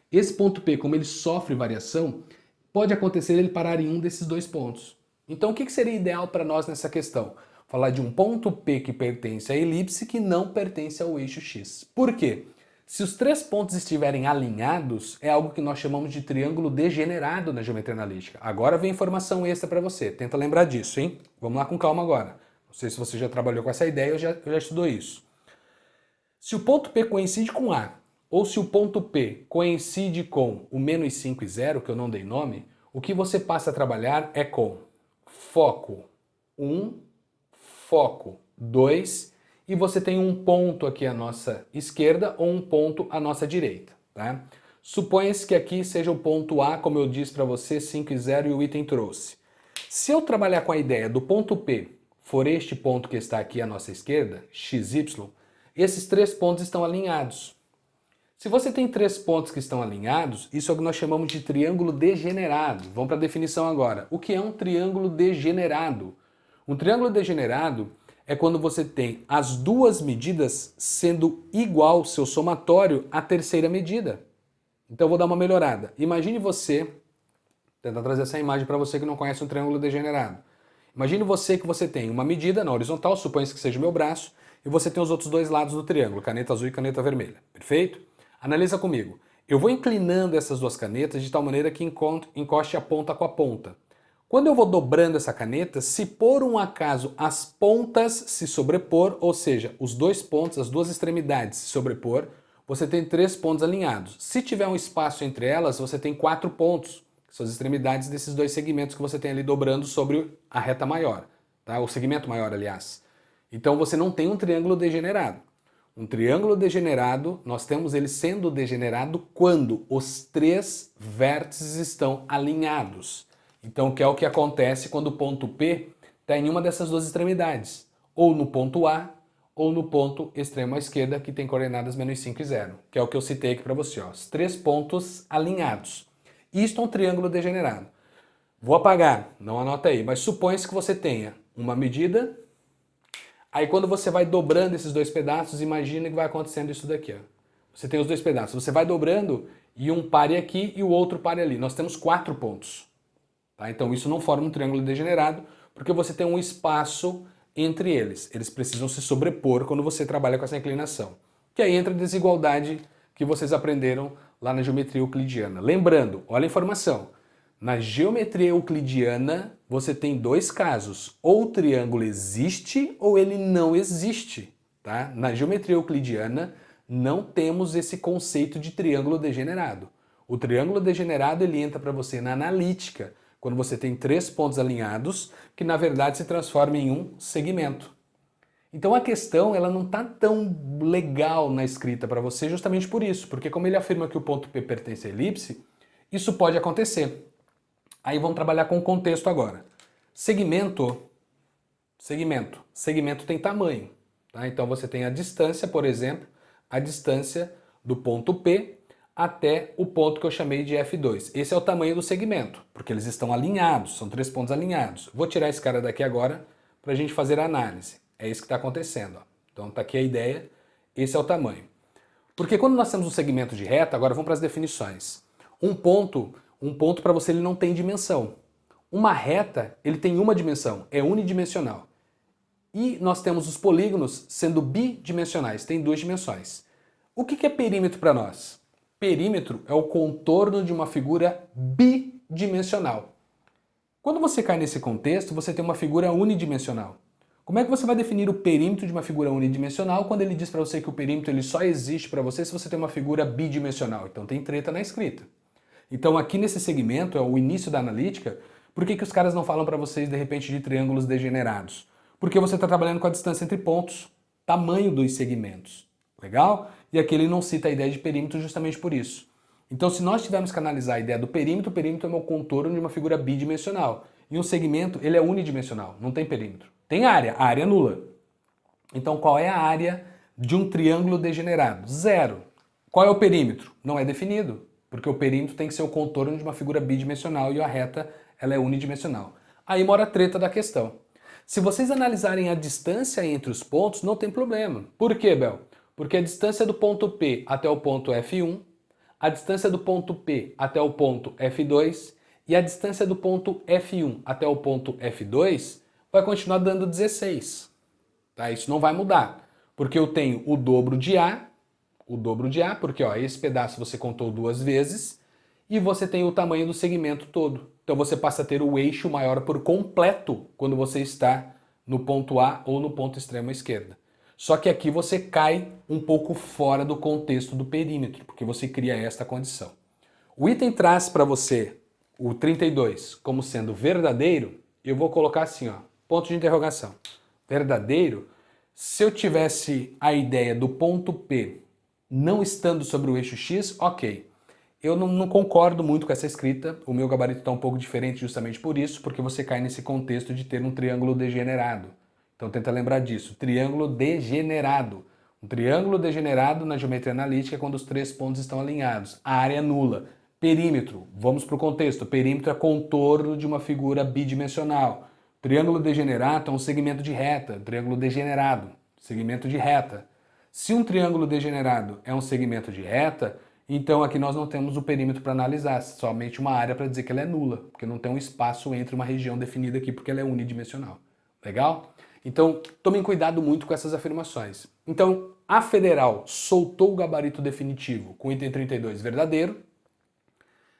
esse ponto P, como ele sofre variação, pode acontecer ele parar em um desses dois pontos. Então o que seria ideal para nós nessa questão? Falar de um ponto P que pertence à elipse que não pertence ao eixo X. Por quê? Se os três pontos estiverem alinhados, é algo que nós chamamos de triângulo degenerado na geometria analítica. Agora vem informação extra para você. Tenta lembrar disso, hein? Vamos lá com calma agora. Não sei se você já trabalhou com essa ideia ou já estudou isso. Se o ponto P coincide com A, ou se o ponto P coincide com o menos 5 e 0, que eu não dei nome, o que você passa a trabalhar é com foco 1, foco 2, e você tem um ponto aqui à nossa esquerda ou um ponto à nossa direita, tá? Suponha-se que aqui seja o ponto A, como eu disse para você, 5 e 0 e o item trouxe. Se eu trabalhar com a ideia do ponto P for este ponto que está aqui à nossa esquerda, XY, esses três pontos estão alinhados. Se você tem três pontos que estão alinhados, isso é o que nós chamamos de triângulo degenerado. Vamos para a definição agora. O que é um triângulo degenerado? Um triângulo degenerado é quando você tem as duas medidas sendo igual, seu somatório, à terceira medida. Então eu vou dar uma melhorada. Imagine você, tentar trazer essa imagem para você que não conhece um triângulo degenerado. Imagine você que você tem uma medida na horizontal, suponha-se que seja o meu braço, e você tem os outros dois lados do triângulo, caneta azul e caneta vermelha. Perfeito? Analisa comigo. Eu vou inclinando essas duas canetas de tal maneira que encoste a ponta com a ponta. Quando eu vou dobrando essa caneta, se por um acaso as pontas se sobrepor, ou seja, os dois pontos, as duas extremidades se sobrepor, você tem três pontos alinhados. Se tiver um espaço entre elas, você tem 4 pontos, que são as extremidades desses dois segmentos que você tem ali dobrando sobre a reta maior, tá? O segmento maior, aliás. Então você não tem um triângulo degenerado. Um triângulo degenerado, nós temos ele sendo degenerado quando os três vértices estão alinhados. Então, que é o que acontece quando o ponto P está em uma dessas duas extremidades, ou no ponto A, ou no ponto extremo à esquerda, que tem coordenadas menos 5 e 0, que é o que eu citei aqui para você, ó, os 3 pontos alinhados. Isto é um triângulo degenerado. Vou apagar, não anota aí, mas supõe-se que você tenha uma medida, aí quando você vai dobrando esses dois pedaços, imagina que vai acontecendo isso daqui, ó. Você tem os dois pedaços, você vai dobrando e um pare aqui e o outro pare ali. Nós temos 4 pontos. Tá? Então isso não forma um triângulo degenerado, porque você tem um espaço entre eles. Eles precisam se sobrepor quando você trabalha com essa inclinação. Que aí entra a desigualdade que vocês aprenderam lá na geometria euclidiana. Lembrando, olha a informação. Na geometria euclidiana, você tem dois casos. Ou o triângulo existe ou ele não existe. Tá? Na geometria euclidiana, não temos esse conceito de triângulo degenerado. O triângulo degenerado ele entra para você na analítica, quando você tem 3 pontos alinhados, que na verdade se transforma em um segmento. Então a questão ela não está tão legal na escrita para você justamente por isso, porque como ele afirma que o ponto P pertence à elipse, isso pode acontecer. Aí vamos trabalhar com o contexto agora. Segmento tem tamanho. Tá? Então você tem a distância, por exemplo, a distância do ponto P até o ponto que eu chamei de F2. Esse é o tamanho do segmento, porque eles estão alinhados, são 3 pontos alinhados. Vou tirar esse cara daqui agora para a gente fazer a análise. É isso que está acontecendo. Ó. Então está aqui a ideia, esse é o tamanho. Porque quando nós temos um segmento de reta, agora vamos para as definições. Um ponto para você ele não tem dimensão. Uma reta, ele tem uma dimensão, é unidimensional. E nós temos os polígonos sendo bidimensionais, tem 2 dimensões. O que é perímetro para nós? Perímetro é o contorno de uma figura bidimensional. Quando você cai nesse contexto, você tem uma figura unidimensional. Como é que você vai definir o perímetro de uma figura unidimensional quando ele diz para você que o perímetro ele só existe para você se você tem uma figura bidimensional? Então tem treta na escrita. Então aqui nesse segmento, é o início da analítica, por que os caras não falam para vocês de repente de triângulos degenerados? Porque você está trabalhando com a distância entre pontos, tamanho dos segmentos. Legal? E aqui ele não cita a ideia de perímetro justamente por isso. Então se nós tivermos que analisar a ideia do perímetro, o perímetro é o contorno de uma figura bidimensional. E um segmento, ele é unidimensional, não tem perímetro. Tem área, a área é nula. Então qual é a área de um triângulo degenerado? 0. Qual é o perímetro? Não é definido, porque o perímetro tem que ser o contorno de uma figura bidimensional e a reta ela é unidimensional. Aí mora a treta da questão. Se vocês analisarem a distância entre os pontos, não tem problema. Por quê, Bel? Porque a distância do ponto P até o ponto F1, a distância do ponto P até o ponto F2 e a distância do ponto F1 até o ponto F2 vai continuar dando 16. Tá? Isso não vai mudar, porque eu tenho o dobro de A, porque ó, esse pedaço você contou 2 vezes, e você tem o tamanho do segmento todo. Então você passa a ter o eixo maior por completo quando você está no ponto A ou no ponto extremo à esquerda. Só que aqui você cai um pouco fora do contexto do perímetro, porque você cria esta condição. O item traz para você o 32 como sendo verdadeiro, eu vou colocar assim, ó, ponto de interrogação. Verdadeiro, se eu tivesse a ideia do ponto P não estando sobre o eixo X, ok. Eu não concordo muito com essa escrita, o meu gabarito está um pouco diferente justamente por isso, porque você cai nesse contexto de ter um triângulo degenerado. Então tenta lembrar disso, triângulo degenerado. Um triângulo degenerado na geometria analítica é quando os 3 pontos estão alinhados. A área é nula. Perímetro, vamos para o contexto. Perímetro é contorno de uma figura bidimensional. Triângulo degenerado é um segmento de reta. Triângulo degenerado, segmento de reta. Se um triângulo degenerado é um segmento de reta, então aqui nós não temos o perímetro para analisar, somente uma área para dizer que ela é nula, porque não tem um espaço entre uma região definida aqui, porque ela é unidimensional. Legal? Então, tomem cuidado muito com essas afirmações. Então, a Federal soltou o gabarito definitivo com o item 32 verdadeiro.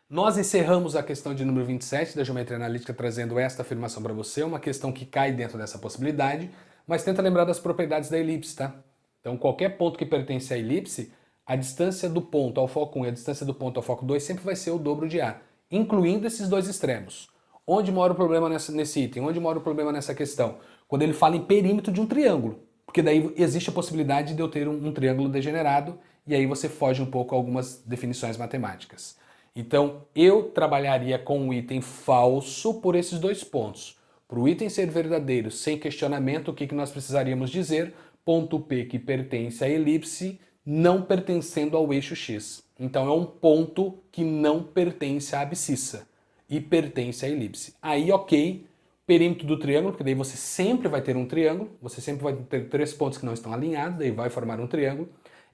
Nós encerramos a questão de número 27 da geometria analítica trazendo esta afirmação para você, uma questão que cai dentro dessa possibilidade, mas tenta lembrar das propriedades da elipse, tá? Então, qualquer ponto que pertence à elipse, a distância do ponto ao foco 1 e a distância do ponto ao foco 2 sempre vai ser o dobro de A, incluindo esses dois extremos. Onde mora o problema nesse item? Onde mora o problema nessa questão? Quando ele fala em perímetro de um triângulo, porque daí existe a possibilidade de eu ter um triângulo degenerado e aí você foge um pouco a algumas definições matemáticas. Então, eu trabalharia com um item falso por esses 2 pontos. Para o item ser verdadeiro, sem questionamento, o que nós precisaríamos dizer? Ponto P que pertence à elipse, não pertencendo ao eixo X. Então é um ponto que não pertence à abscissa e pertence à elipse. Aí, ok, perímetro do triângulo, porque daí você sempre vai ter um triângulo, você sempre vai ter 3 pontos que não estão alinhados, daí vai formar um triângulo.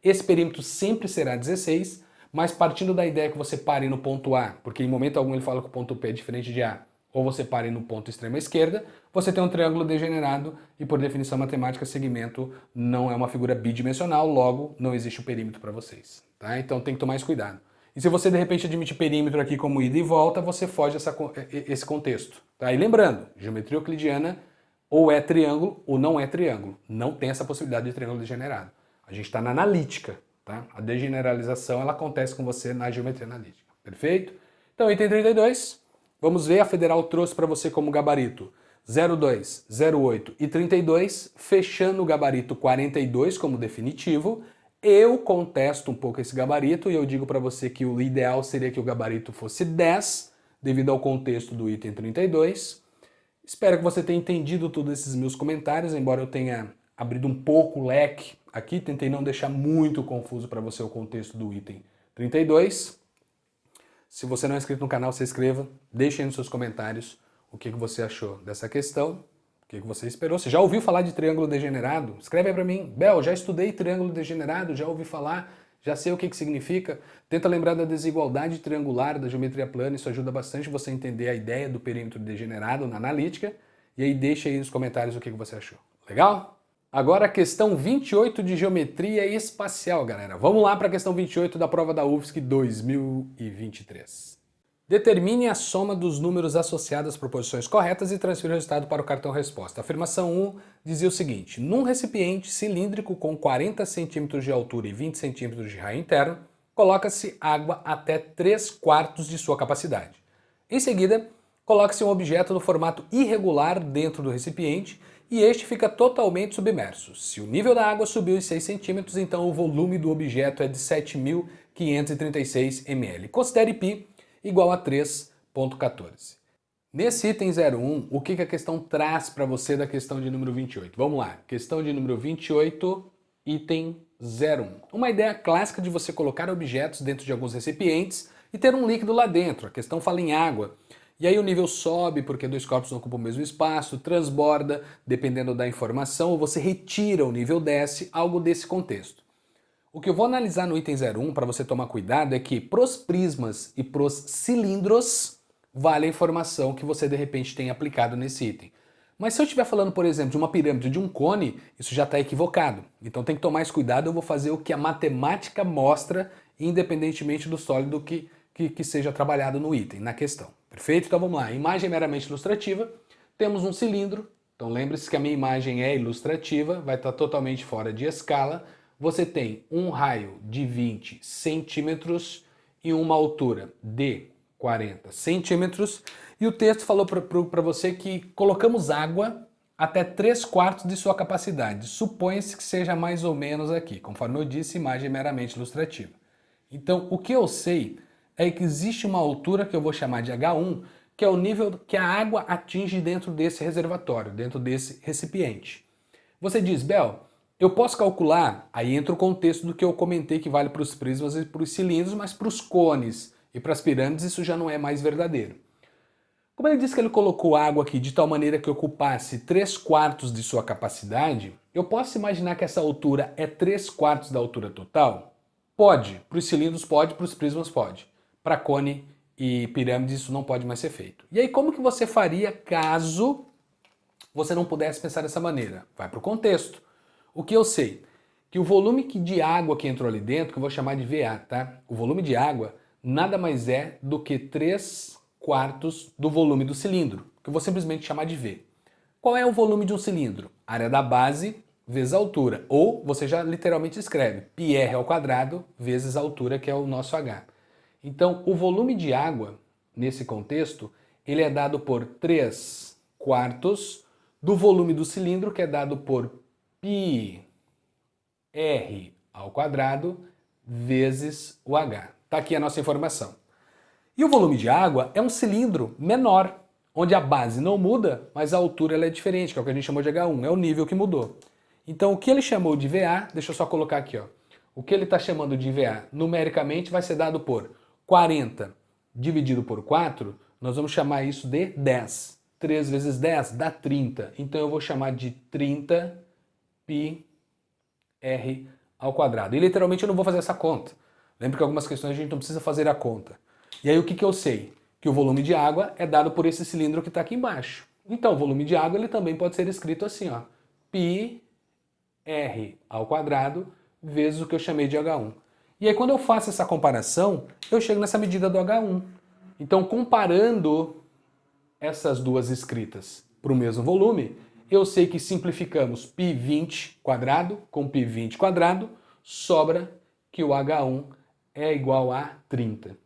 Esse perímetro sempre será 16, mas partindo da ideia que você pare no ponto A, porque em momento algum ele fala que o ponto P é diferente de A, ou você pare no ponto extrema esquerda, você tem um triângulo degenerado e, por definição matemática, segmento não é uma figura bidimensional, logo não existe o perímetro para vocês. Tá? Então tem que tomar esse cuidado. E se você de repente admite perímetro aqui como ida e volta, você foge esse contexto. Tá? E lembrando, geometria euclidiana ou é triângulo ou não é triângulo. Não tem essa possibilidade de triângulo degenerado. A gente está na analítica. Tá? A degeneralização ela acontece com você na geometria analítica. Perfeito? Então, item 32. Vamos ver, a Federal trouxe para você como gabarito 02, 08 e 32, fechando o gabarito 42 como definitivo. Eu contesto um pouco esse gabarito e eu digo para você que o ideal seria que o gabarito fosse 10, devido ao contexto do item 32. Espero que você tenha entendido todos esses meus comentários, embora eu tenha abrido um pouco o leque aqui, tentei não deixar muito confuso para você o contexto do item 32. Se você não é inscrito no canal, se inscreva, deixe aí nos seus comentários o que você achou dessa questão, o que você esperou. Você já ouviu falar de triângulo degenerado? Escreve aí para mim. Bel, já estudei triângulo degenerado, já ouvi falar, já sei o que significa. Tenta lembrar da desigualdade triangular da geometria plana, isso ajuda bastante você a entender a ideia do perímetro degenerado na analítica. E aí deixa aí nos comentários o que você achou. Legal? Agora a questão 28 de geometria espacial, galera. Vamos lá para a questão 28 da prova da UFSC 2023. Determine a soma dos números associados às proposições corretas e transfira o resultado para o cartão resposta. A afirmação 1 dizia o seguinte: num recipiente cilíndrico com 40 cm de altura e 20 cm de raio interno, coloca-se água até 3/4 de sua capacidade. Em seguida, coloca-se um objeto no formato irregular dentro do recipiente e este fica totalmente submerso. Se o nível da água subiu em 6 centímetros, então o volume do objeto é de 7.536 ml. Considere π igual a 3,14. Nesse item 01, o que a questão traz para você da questão de número 28? Vamos lá, questão de número 28, item 01. Uma ideia clássica de você colocar objetos dentro de alguns recipientes e ter um líquido lá dentro. A questão fala em água. E aí o nível sobe porque dois corpos não ocupam o mesmo espaço, transborda, dependendo da informação, ou você retira, o nível desce, algo desse contexto. O que eu vou analisar no item 01 para você tomar cuidado é que pros prismas e pros cilindros vale a informação que você de repente tem aplicado nesse item. Mas se eu estiver falando, por exemplo, de uma pirâmide ou de um cone, isso já está equivocado. Então tem que tomar esse cuidado, eu vou fazer o que a matemática mostra, independentemente do sólido que seja trabalhado no item, na questão. Perfeito? Então vamos lá. Imagem meramente ilustrativa. Temos um cilindro. Então lembre-se que a minha imagem é ilustrativa, vai estar totalmente fora de escala. Você tem um raio de 20 centímetros e uma altura de 40 centímetros. E o texto falou para você que colocamos água até 3/4 de sua capacidade. Supõe-se que seja mais ou menos aqui. Conforme eu disse, imagem meramente ilustrativa. Então, o que eu sei é que existe uma altura que eu vou chamar de H1, que é o nível que a água atinge dentro desse reservatório, dentro desse recipiente. Você diz, Bel, eu posso calcular, aí entra o contexto do que eu comentei que vale para os prismas e para os cilindros, mas para os cones e para as pirâmides isso já não é mais verdadeiro. Como ele disse que ele colocou água aqui de tal maneira que ocupasse 3/4 de sua capacidade, eu posso imaginar que essa altura é 3/4 da altura total? Pode, para os cilindros pode, para os prismas pode. Para cone e pirâmides isso não pode mais ser feito. E aí como que você faria caso você não pudesse pensar dessa maneira? Vai para o contexto. O que eu sei? Que o volume de água que entrou ali dentro, que eu vou chamar de VA, tá? O volume de água nada mais é do que 3/4 do volume do cilindro, que eu vou simplesmente chamar de V. Qual é o volume de um cilindro? Área da base vezes a altura. Ou você já literalmente escreve πr ao quadrado vezes a altura, que é o nosso H. Então, o volume de água, nesse contexto, ele é dado por 3/4 do volume do cilindro, que é dado por πr ao quadrado vezes o H. Está aqui a nossa informação. E o volume de água é um cilindro menor. onde a base não muda, mas a altura ela é diferente, que é o que a gente chamou de H1, é o nível que mudou. Então o que ele chamou de VA, deixa eu só colocar aqui, ó. O que ele está chamando de VA numericamente vai ser dado por 40 dividido por 4, nós vamos chamar isso de 10. 3 vezes 10 dá 30. Então eu vou chamar de 30 πr ao quadrado. E literalmente eu não vou fazer essa conta. Lembra que algumas questões a gente não precisa fazer a conta. E aí o que eu sei? Que o volume de água é dado por esse cilindro que está aqui embaixo. Então o volume de água ele também pode ser escrito assim, ó, πr ao quadrado vezes o que eu chamei de H1. E aí quando eu faço essa comparação, eu chego nessa medida do H1. Então comparando essas duas escritas para o mesmo volume, eu sei que simplificamos π20 quadrado com π20 quadrado, sobra que o H1 é igual a 30.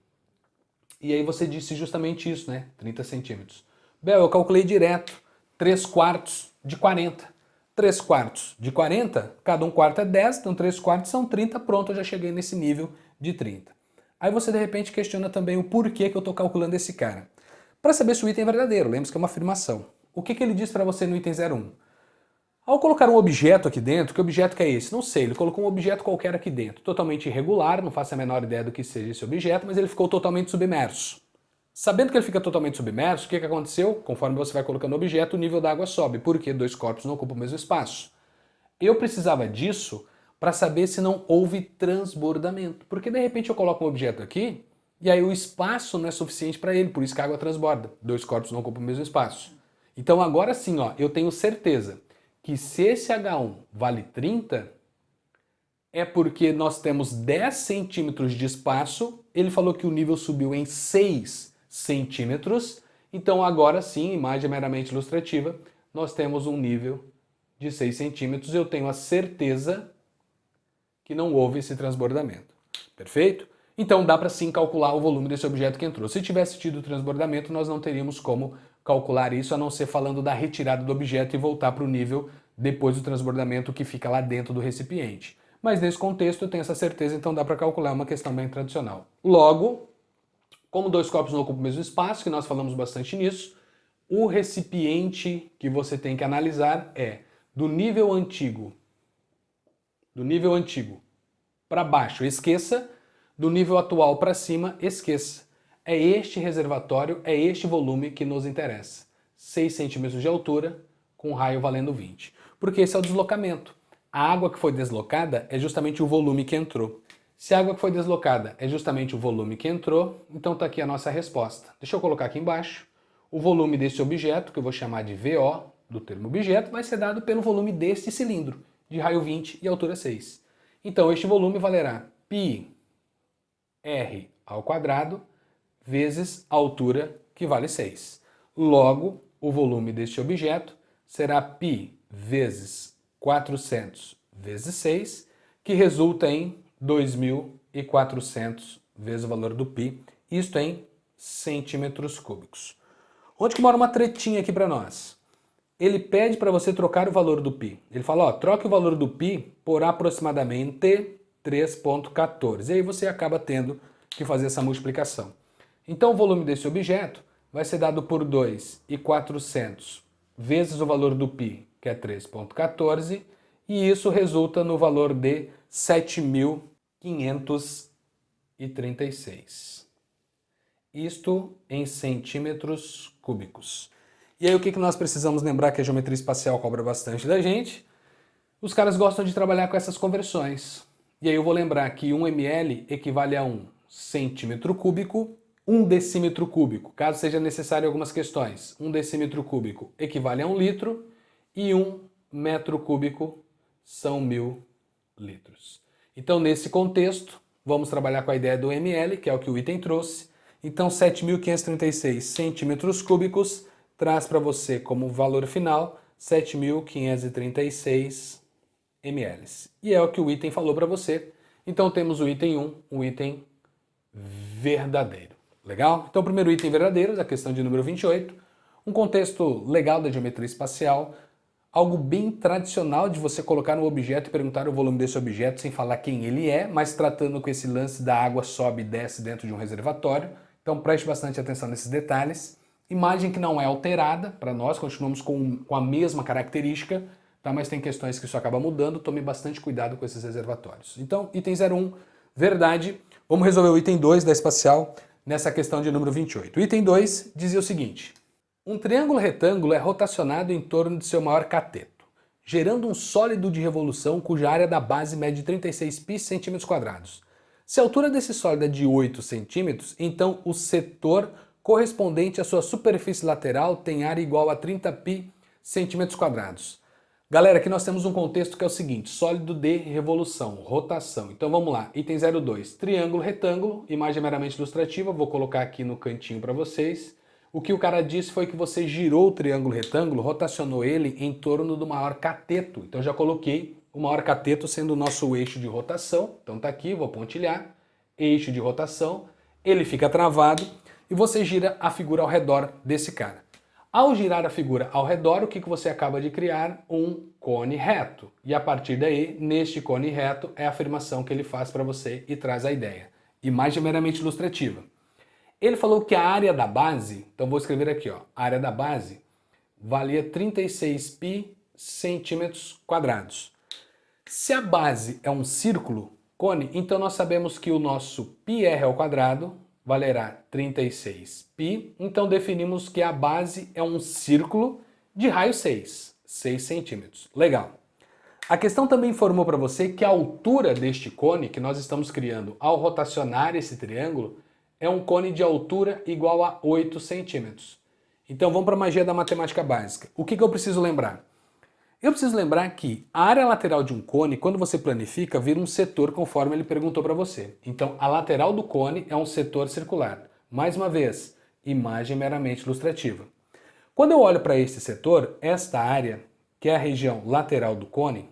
E aí você disse justamente isso, né? 30 centímetros. Bel, eu calculei direto, 3 quartos de 40. 3 quartos de 40, cada um quarto é 10, então 3 quartos são 30, pronto, eu já cheguei nesse nível de 30. Aí você de repente questiona também o porquê que eu estou calculando esse cara. Para saber se o item é verdadeiro, lembre-se que é uma afirmação. O que ele diz para você no item 01? Ao colocar um objeto aqui dentro, que objeto que é esse? Não sei, ele colocou um objeto qualquer aqui dentro, totalmente irregular, não faço a menor ideia do que seja esse objeto, mas ele ficou totalmente submerso. Sabendo que ele fica totalmente submerso, o que aconteceu? Conforme você vai colocando o objeto, o nível da água sobe, porque dois corpos não ocupam o mesmo espaço. Eu precisava disso para saber se não houve transbordamento, porque de repente eu coloco um objeto aqui, e aí o espaço não é suficiente para ele, por isso que a água transborda. Dois corpos não ocupam o mesmo espaço. Então agora sim, ó, eu tenho certeza que se esse H1 vale 30, é porque nós temos 10 centímetros de espaço, ele falou que o nível subiu em 6 centímetros, então agora sim, imagem meramente ilustrativa, nós temos um nível de 6 centímetros, eu tenho a certeza que não houve esse transbordamento. Perfeito? Então dá para sim calcular o volume desse objeto que entrou. Se tivesse tido transbordamento, nós não teríamos como calcular isso, a não ser falando da retirada do objeto e voltar para o nível depois do transbordamento que fica lá dentro do recipiente. Mas nesse contexto eu tenho essa certeza, então dá para calcular, uma questão bem tradicional. Logo, como dois corpos não ocupam o mesmo espaço, que nós falamos bastante nisso, o recipiente que você tem que analisar é do nível antigo para baixo, esqueça, do nível atual para cima, esqueça. É este reservatório, é este volume que nos interessa. 6 centímetros de altura, com raio valendo 20. Porque esse é o deslocamento. A água que foi deslocada é justamente o volume que entrou. Se a água que foi deslocada é justamente o volume que entrou, então está aqui a nossa resposta. Deixa eu colocar aqui embaixo. O volume desse objeto, que eu vou chamar de VO, do termo objeto, vai ser dado pelo volume deste cilindro, de raio 20 e altura 6. Então este volume valerá πr ao quadrado vezes a altura, que vale 6. Logo, o volume deste objeto será π vezes 400 vezes 6, que resulta em 2.400 vezes o valor do π, isto em centímetros cúbicos. Onde que mora uma tretinha aqui para nós? Ele pede para você trocar o valor do π. Ele fala, ó, troque o valor do π por aproximadamente 3,14. E aí você acaba tendo que fazer essa multiplicação. Então o volume desse objeto vai ser dado por 2.400 vezes o valor do π, que é 3,14, e isso resulta no valor de 7.536. Isto em centímetros cúbicos. E aí o que nós precisamos lembrar que a geometria espacial cobra bastante da gente? Os caras gostam de trabalhar com essas conversões. E aí eu vou lembrar que 1 ml equivale a 1 centímetro cúbico, 1 decímetro cúbico, caso seja necessário algumas questões. 1 decímetro cúbico equivale a 1 litro e 1 metro cúbico são 1.000 litros. Então, nesse contexto, vamos trabalhar com a ideia do ml, que é o que o item trouxe. Então, 7.536 centímetros cúbicos traz para você como valor final 7.536 ml. E é o que o item falou para você. Então, temos o item 1, um item verdadeiro. Legal? Então, o primeiro item verdadeiro, da questão de número 28, um contexto legal da geometria espacial, algo bem tradicional de você colocar no objeto e perguntar o volume desse objeto sem falar quem ele é, mas tratando com esse lance da água sobe e desce dentro de um reservatório. Então, preste bastante atenção nesses detalhes. Imagem que não é alterada para nós, continuamos com a mesma característica, tá? Mas tem questões que isso acaba mudando, tome bastante cuidado com esses reservatórios. Então, item 01, verdade. Vamos resolver o item 2 da espacial nessa questão de número 28. O item 2 dizia o seguinte: um triângulo retângulo é rotacionado em torno de seu maior cateto, gerando um sólido de revolução cuja área da base mede 36 π centímetros quadrados. Se a altura desse sólido é de 8 centímetros, então o setor correspondente à sua superfície lateral tem área igual a 30 π centímetros quadrados. Galera, aqui nós temos um contexto que é o seguinte: sólido de revolução, rotação. Então vamos lá, item 02, triângulo, retângulo, imagem meramente ilustrativa, vou colocar aqui no cantinho para vocês. O que o cara disse foi que você girou o triângulo retângulo, rotacionou ele em torno do maior cateto. Então já coloquei o maior cateto sendo o nosso eixo de rotação. Então tá aqui, vou pontilhar, eixo de rotação, ele fica travado e você gira a figura ao redor desse cara. Ao girar a figura ao redor, o que você acaba de criar? Um cone reto. E a partir daí, neste cone reto, é a afirmação que ele faz para você e traz a ideia. Imagem meramente ilustrativa. Ele falou que a área da base, então vou escrever aqui, ó, a área da base valia 36 π centímetros quadrados. Se a base é um círculo, cone, então nós sabemos que o nosso πr ao quadrado valerá 36 π, então definimos que a base é um círculo de raio 6 centímetros. Legal. A questão também informou para você que a altura deste cone que nós estamos criando ao rotacionar esse triângulo é um cone de altura igual a 8 centímetros. Então vamos para a magia da matemática básica. O que eu preciso lembrar? Eu preciso lembrar que a área lateral de um cone, quando você planifica, vira um setor conforme ele perguntou para você. Então a lateral do cone é um setor circular. Mais uma vez, imagem meramente ilustrativa. Quando eu olho para esse setor, esta área, que é a região lateral do cone,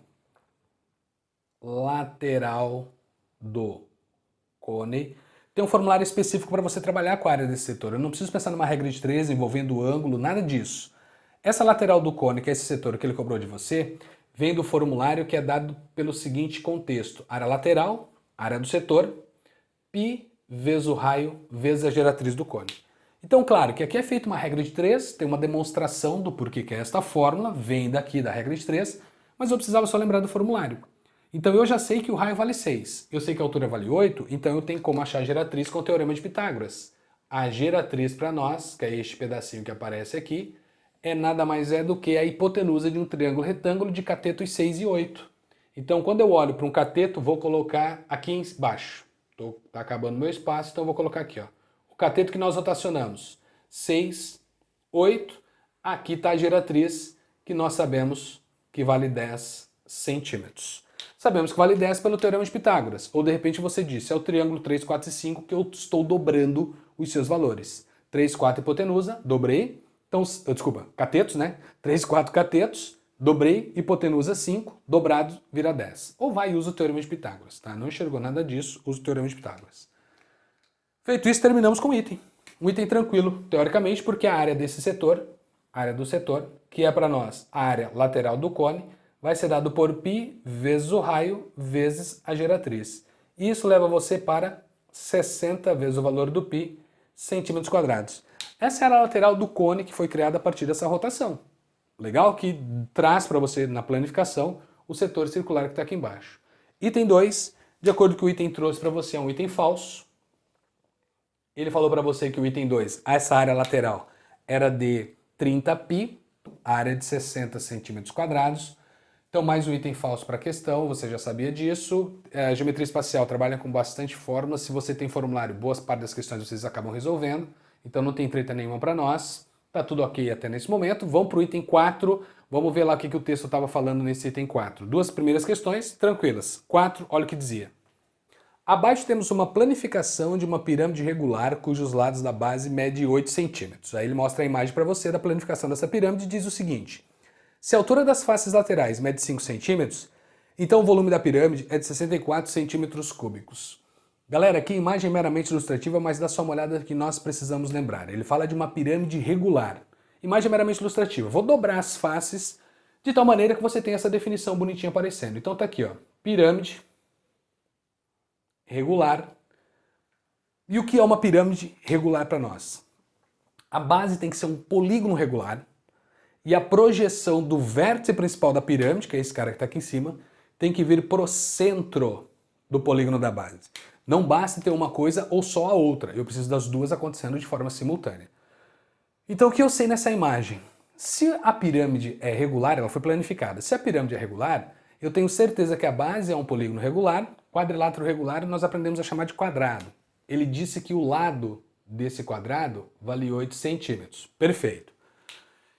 tem um formulário específico para você trabalhar com a área desse setor. Eu não preciso pensar numa regra de 3 envolvendo ângulo, nada disso. Essa lateral do cone, que é esse setor que ele cobrou de você, vem do formulário que é dado pelo seguinte contexto: área lateral, área do setor, π vezes o raio vezes a geratriz do cone. Então, claro que aqui é feita uma regra de 3, tem uma demonstração do porquê que é esta fórmula, vem daqui da regra de 3, mas eu precisava só lembrar do formulário. Então eu já sei que o raio vale 6, eu sei que a altura vale 8, então eu tenho como achar a geratriz com o teorema de Pitágoras. A geratriz para nós, que é este pedacinho que aparece aqui, é nada mais do que a hipotenusa de um triângulo retângulo de catetos 6 e 8. Então quando eu olho para um cateto, vou colocar aqui embaixo. Tá acabando meu espaço, então eu vou colocar aqui, ó. O cateto que nós rotacionamos, 6, 8. Aqui está a geratriz, que nós sabemos que vale 10 centímetros. Sabemos que vale 10 pelo teorema de Pitágoras. Ou de repente você disse, é o triângulo 3, 4 e 5 que eu estou dobrando os seus valores. 3, 4 hipotenusa, dobrei. Então, desculpa, catetos, né? 3, 4 catetos, dobrei, hipotenusa 5, dobrado vira 10. Ou vai e usa o teorema de Pitágoras, tá? Não enxergou nada disso, usa o teorema de Pitágoras. Feito isso, terminamos com o item. Um item tranquilo, teoricamente, porque a área desse setor, a área do setor, que é para nós a área lateral do cone, vai ser dado por π vezes o raio vezes a geratriz. E isso leva você para 60 vezes o valor do π centímetros quadrados. Essa era a lateral do cone que foi criada a partir dessa rotação. Legal? Que traz para você na planificação o setor circular que está aqui embaixo. Item 2, de acordo com o que o item trouxe para você, é um item falso. Ele falou para você que o item 2, essa área lateral, era de 30 π, a área de 60 centímetros quadrados. Então, mais um item falso para a questão, você já sabia disso. A geometria espacial trabalha com bastante fórmulas. Se você tem formulário, boas partes das questões vocês acabam resolvendo. Então não tem treta nenhuma para nós. Tá tudo ok até nesse momento. Vamos para o item 4. Vamos ver lá o que o texto estava falando nesse item 4. Duas primeiras questões, tranquilas. 4, olha o que dizia. Abaixo temos uma planificação de uma pirâmide regular cujos lados da base medem 8 centímetros. Aí ele mostra a imagem para você da planificação dessa pirâmide e diz o seguinte. Se a altura das faces laterais mede 5 centímetros, então o volume da pirâmide é de 64 centímetros cúbicos. Galera, aqui a imagem é meramente ilustrativa, mas dá só uma olhada que nós precisamos lembrar. Ele fala de uma pirâmide regular. Imagem meramente ilustrativa. Vou dobrar as faces de tal maneira que você tenha essa definição bonitinha aparecendo. Então tá aqui, ó, pirâmide regular. E o que é uma pirâmide regular para nós? A base tem que ser um polígono regular e a projeção do vértice principal da pirâmide, que é esse cara que está aqui em cima, tem que vir pro centro do polígono da base. Não basta ter uma coisa ou só a outra, eu preciso das duas acontecendo de forma simultânea. Então o que eu sei nessa imagem? Se a pirâmide é regular, ela foi planificada. Se a pirâmide é regular, eu tenho certeza que a base é um polígono regular, quadrilátero regular nós aprendemos a chamar de quadrado. Ele disse que o lado desse quadrado vale 8 centímetros. Perfeito.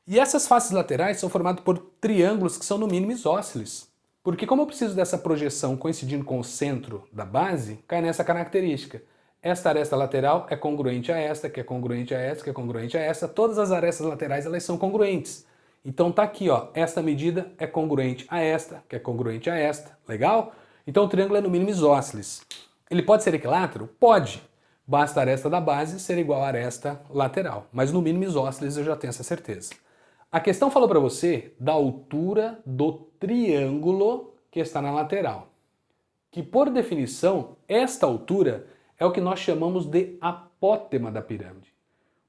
E essas faces laterais são formadas por triângulos que são no mínimo isósceles. Porque como eu preciso dessa projeção coincidindo com o centro da base, cai nessa característica. Esta aresta lateral é congruente a esta, que é congruente a esta, que é congruente a esta. Todas as arestas laterais elas são congruentes. Então tá aqui, ó, esta medida é congruente a esta, que é congruente a esta. Legal? Então o triângulo é no mínimo isósceles. Ele pode ser equilátero? Pode. Basta a aresta da base ser igual à aresta lateral. Mas no mínimo isósceles eu já tenho essa certeza. A questão falou para você da altura do triângulo que está na lateral. Que por definição, esta altura é o que nós chamamos de apótema da pirâmide.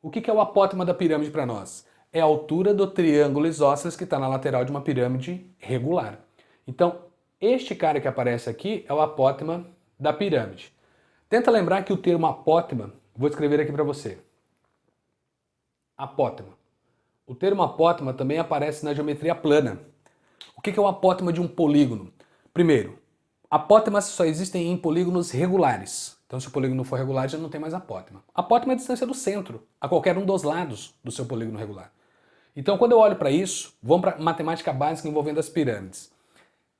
O que é o apótema da pirâmide para nós? É a altura do triângulo isósceles que está na lateral de uma pirâmide regular. Então, este cara que aparece aqui é o apótema da pirâmide. Tenta lembrar que o termo apótema, vou escrever aqui para você. Apótema. O termo apótema também aparece na geometria plana. O que é o apótema de um polígono? Primeiro, apótemas só existem em polígonos regulares. Então, se o polígono for regular, já não tem mais apótema. Apótema é a distância do centro, a qualquer um dos lados do seu polígono regular. Então, quando eu olho para isso, vamos para matemática básica envolvendo as pirâmides.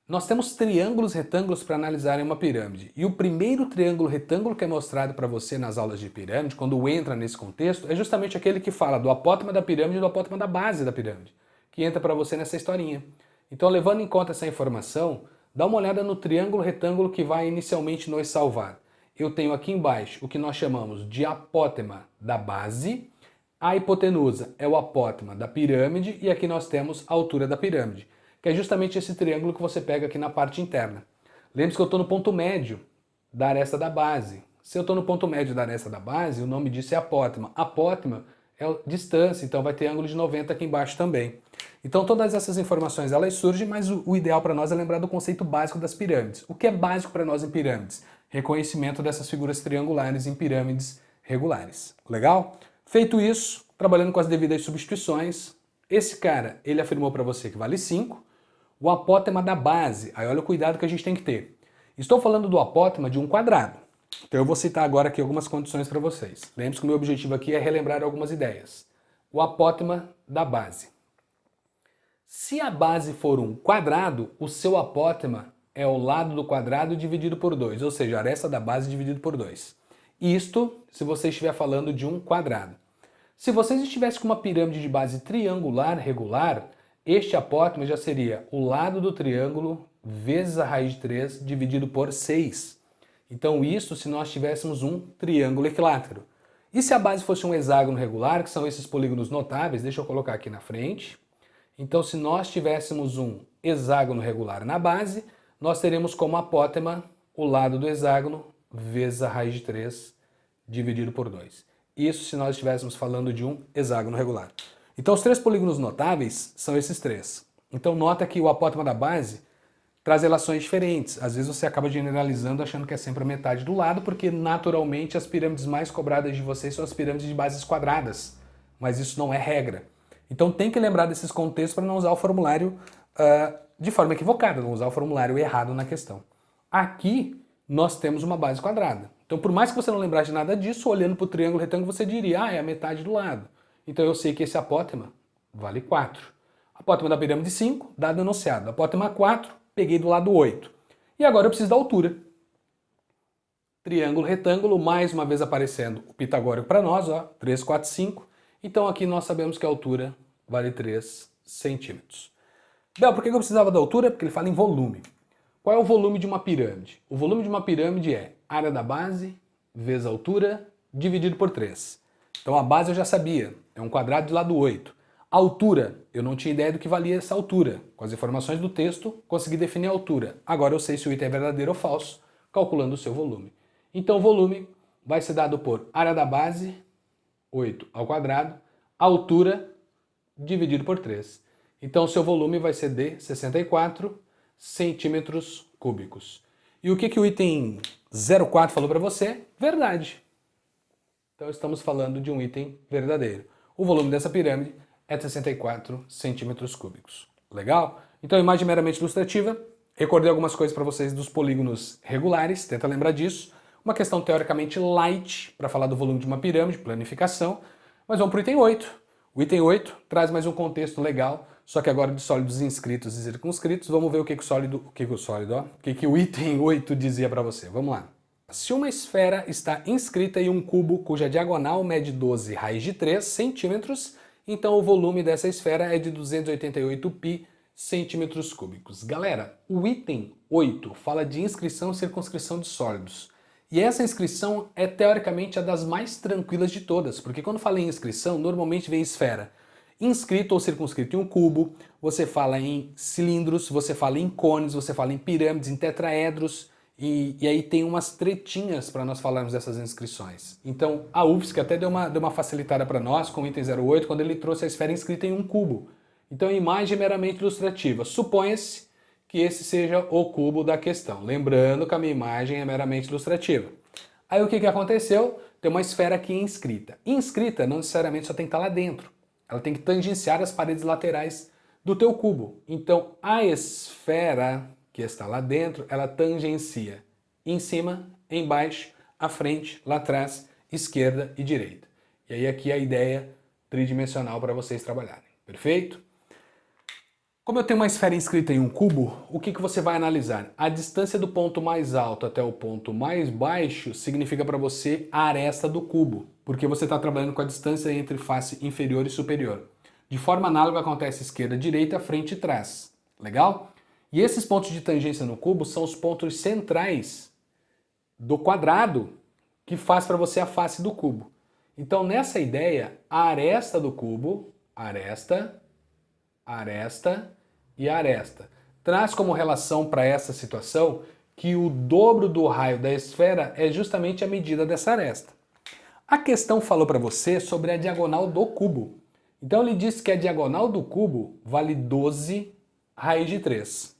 Nós temos triângulos retângulos para analisar em uma pirâmide. E o primeiro triângulo retângulo que é mostrado para você nas aulas de pirâmide, quando entra nesse contexto, é justamente aquele que fala do apótema da pirâmide e do apótema da base da pirâmide, que entra para você nessa historinha. Então, levando em conta essa informação, dá uma olhada no triângulo retângulo que vai inicialmente nos salvar. Eu tenho aqui embaixo o que nós chamamos de apótema da base, a hipotenusa é o apótema da pirâmide e aqui nós temos a altura da pirâmide, que é justamente esse triângulo que você pega aqui na parte interna. Lembre-se que eu estou no ponto médio da aresta da base. Se eu estou no ponto médio da aresta da base, o nome disso é apótema. Apótema é a distância, então vai ter ângulo de 90 aqui embaixo também. Então todas essas informações elas surgem, mas o ideal para nós é lembrar do conceito básico das pirâmides. O que é básico para nós em pirâmides? Reconhecimento dessas figuras triangulares em pirâmides regulares. Legal? Feito isso, trabalhando com as devidas substituições, esse cara, ele afirmou para você que vale 5, o apótema da base, aí olha o cuidado que a gente tem que ter. Estou falando do apótema de um quadrado. Então eu vou citar agora aqui algumas condições para vocês. Lembre-se que o meu objetivo aqui é relembrar algumas ideias. O apótema da base. Se a base for um quadrado, o seu apótema é o lado do quadrado dividido por 2, ou seja, a aresta da base dividido por 2. Isto se você estiver falando de um quadrado. Se vocês estivessem com uma pirâmide de base triangular regular, este apótema já seria o lado do triângulo vezes a raiz de 3 dividido por 6. Então isso se nós tivéssemos um triângulo equilátero. E se a base fosse um hexágono regular, que são esses polígonos notáveis, deixa eu colocar aqui na frente. Então se nós tivéssemos um hexágono regular na base, nós teremos como apótema o lado do hexágono vezes a raiz de 3 dividido por 2. Isso se nós estivéssemos falando de um hexágono regular. Então os 3 polígonos notáveis são esses 3. Então nota que o apótema da base traz relações diferentes. Às vezes você acaba generalizando achando que é sempre a metade do lado, porque naturalmente as pirâmides mais cobradas de vocês são as pirâmides de bases quadradas. Mas isso não é regra. Então tem que lembrar desses contextos para não usar o formulário de forma equivocada, não usar o formulário errado na questão. Aqui nós temos uma base quadrada. Então por mais que você não lembrasse de nada disso, olhando para o triângulo retângulo você diria, é a metade do lado. Então eu sei que esse apótema vale 4. Apótema da pirâmide 5, dado enunciado. Apótema 4, peguei do lado 8. E agora eu preciso da altura. Triângulo retângulo, mais uma vez aparecendo o pitagórico para nós, ó, 3, 4, 5. Então aqui nós sabemos que a altura vale 3 centímetros. Bel, por que eu precisava da altura? Porque ele fala em volume. Qual é o volume de uma pirâmide? O volume de uma pirâmide é área da base vezes a altura dividido por 3. Então a base eu já sabia, é um quadrado de lado 8. A altura, eu não tinha ideia do que valia essa altura. Com as informações do texto, consegui definir a altura. Agora eu sei se o item é verdadeiro ou falso, calculando o seu volume. Então o volume vai ser dado por área da base, 8 ao quadrado, altura dividido por 3. Então o seu volume vai ser de 64 centímetros cúbicos. E o que o item 04 falou para você? Verdade. Então estamos falando de um item verdadeiro. O volume dessa pirâmide é de 64 centímetros cúbicos. Legal? Então, imagem meramente ilustrativa. Recordei algumas coisas para vocês dos polígonos regulares, tenta lembrar disso. Uma questão teoricamente light para falar do volume de uma pirâmide, planificação. Mas vamos para o item 8. O item 8 traz mais um contexto legal, só que agora de sólidos inscritos e circunscritos. Vamos ver o que o item 8 dizia para você. Vamos lá. Se uma esfera está inscrita em um cubo cuja diagonal mede 12 raiz de 3 centímetros, então o volume dessa esfera é de 288 pi centímetros cúbicos. Galera, o item 8 fala de inscrição e circunscrição de sólidos. E essa inscrição é teoricamente a das mais tranquilas de todas, porque quando fala em inscrição, normalmente vem esfera inscrito ou circunscrito em um cubo, você fala em cilindros, você fala em cones, você fala em pirâmides, em tetraedros, e aí tem umas tretinhas para nós falarmos dessas inscrições. Então a UFSC até deu uma facilitada para nós com o item 08, quando ele trouxe a esfera inscrita em um cubo. Então a imagem é meramente ilustrativa. Suponha-se que esse seja o cubo da questão. Lembrando que a minha imagem é meramente ilustrativa. Aí o que aconteceu? Tem uma esfera aqui inscrita. Inscrita não necessariamente só tem que estar lá dentro. Ela tem que tangenciar as paredes laterais do teu cubo. Então a esfera que está lá dentro, ela tangencia em cima, embaixo, à frente, lá atrás, esquerda e direita. E aí aqui a ideia tridimensional para vocês trabalharem. Perfeito? Como eu tenho uma esfera inscrita em um cubo, o que você vai analisar? A distância do ponto mais alto até o ponto mais baixo significa para você a aresta do cubo, porque você está trabalhando com a distância entre face inferior e superior. De forma análoga acontece esquerda, direita, frente e trás. Legal? E esses pontos de tangência no cubo são os pontos centrais do quadrado que faz para você a face do cubo. Então, nessa ideia, a aresta do cubo, aresta e aresta, traz como relação para essa situação que o dobro do raio da esfera é justamente a medida dessa aresta. A questão falou para você sobre a diagonal do cubo. Então, ele disse que a diagonal do cubo vale 12 raiz de 3.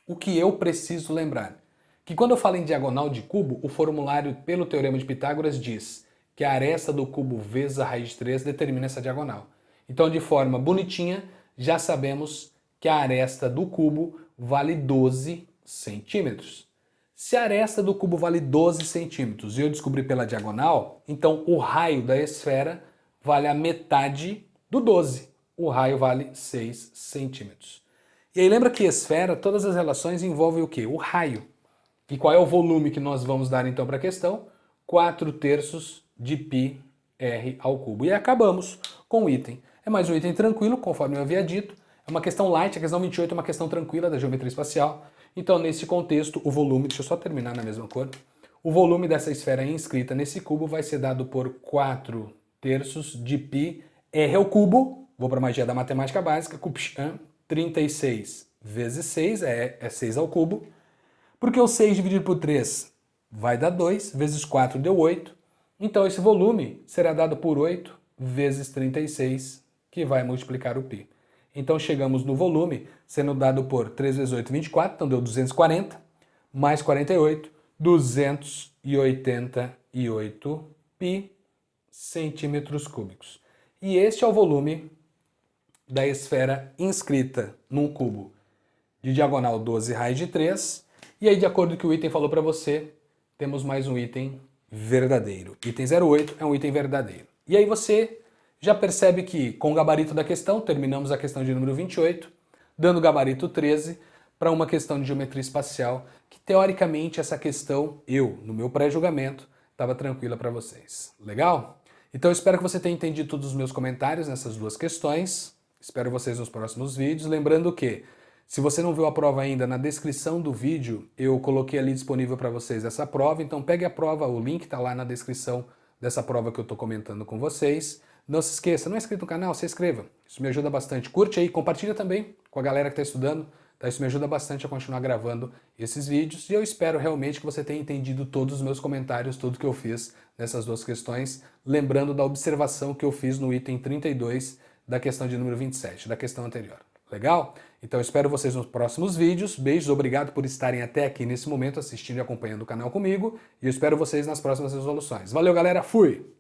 O que eu preciso lembrar? Que quando eu falo em diagonal de cubo, o formulário pelo Teorema de Pitágoras diz que a aresta do cubo vezes a raiz de 3 determina essa diagonal. Então, de forma bonitinha, já sabemos que a aresta do cubo vale 12 centímetros. Se a aresta do cubo vale 12 centímetros e eu descobri pela diagonal, então o raio da esfera vale a metade do 12. O raio vale 6 centímetros. E aí lembra que esfera, todas as relações envolvem o quê? O raio. E qual é o volume que nós vamos dar então para a questão? 4/3 de πr ao cubo. E acabamos com o item. É mais um item tranquilo, conforme eu havia dito. É uma questão light, a questão 28 é uma questão tranquila da geometria espacial. Então, nesse contexto, o volume, deixa eu só terminar na mesma cor. O volume dessa esfera inscrita nesse cubo vai ser dado por 4/3 de πr ao cubo. Vou para a magia da matemática básica, 36 vezes 6 é 6 ao cubo, porque o 6 dividido por 3 vai dar 2, vezes 4 deu 8, então esse volume será dado por 8 vezes 36, que vai multiplicar o π. Então chegamos no volume sendo dado por 3 vezes 8, 24, então deu 240, mais 48, 288 π centímetros cúbicos. E este é o volume da esfera inscrita num cubo de diagonal 12 raiz de 3. E aí, de acordo com o que o item falou para você, temos mais um item verdadeiro. Item 08 é um item verdadeiro. E aí você já percebe que, com o gabarito da questão, terminamos a questão de número 28, dando gabarito 13 para uma questão de geometria espacial, que teoricamente essa questão, no meu pré-julgamento, estava tranquila para vocês. Legal? Então eu espero que você tenha entendido todos os meus comentários nessas duas questões. Espero vocês nos próximos vídeos. Lembrando que, se você não viu a prova ainda, na descrição do vídeo eu coloquei ali disponível para vocês essa prova. Então pegue a prova, o link está lá na descrição dessa prova que eu estou comentando com vocês. Não se esqueça, não é inscrito no canal, se inscreva. Isso me ajuda bastante. Curte aí, compartilha também com a galera que está estudando. Tá? Isso me ajuda bastante a continuar gravando esses vídeos e eu espero realmente que você tenha entendido todos os meus comentários, tudo que eu fiz nessas duas questões, lembrando da observação que eu fiz no item 32 da questão de número 27, da questão anterior. Legal? Então eu espero vocês nos próximos vídeos. Beijos, obrigado por estarem até aqui nesse momento assistindo e acompanhando o canal comigo. E eu espero vocês nas próximas resoluções. Valeu, galera. Fui!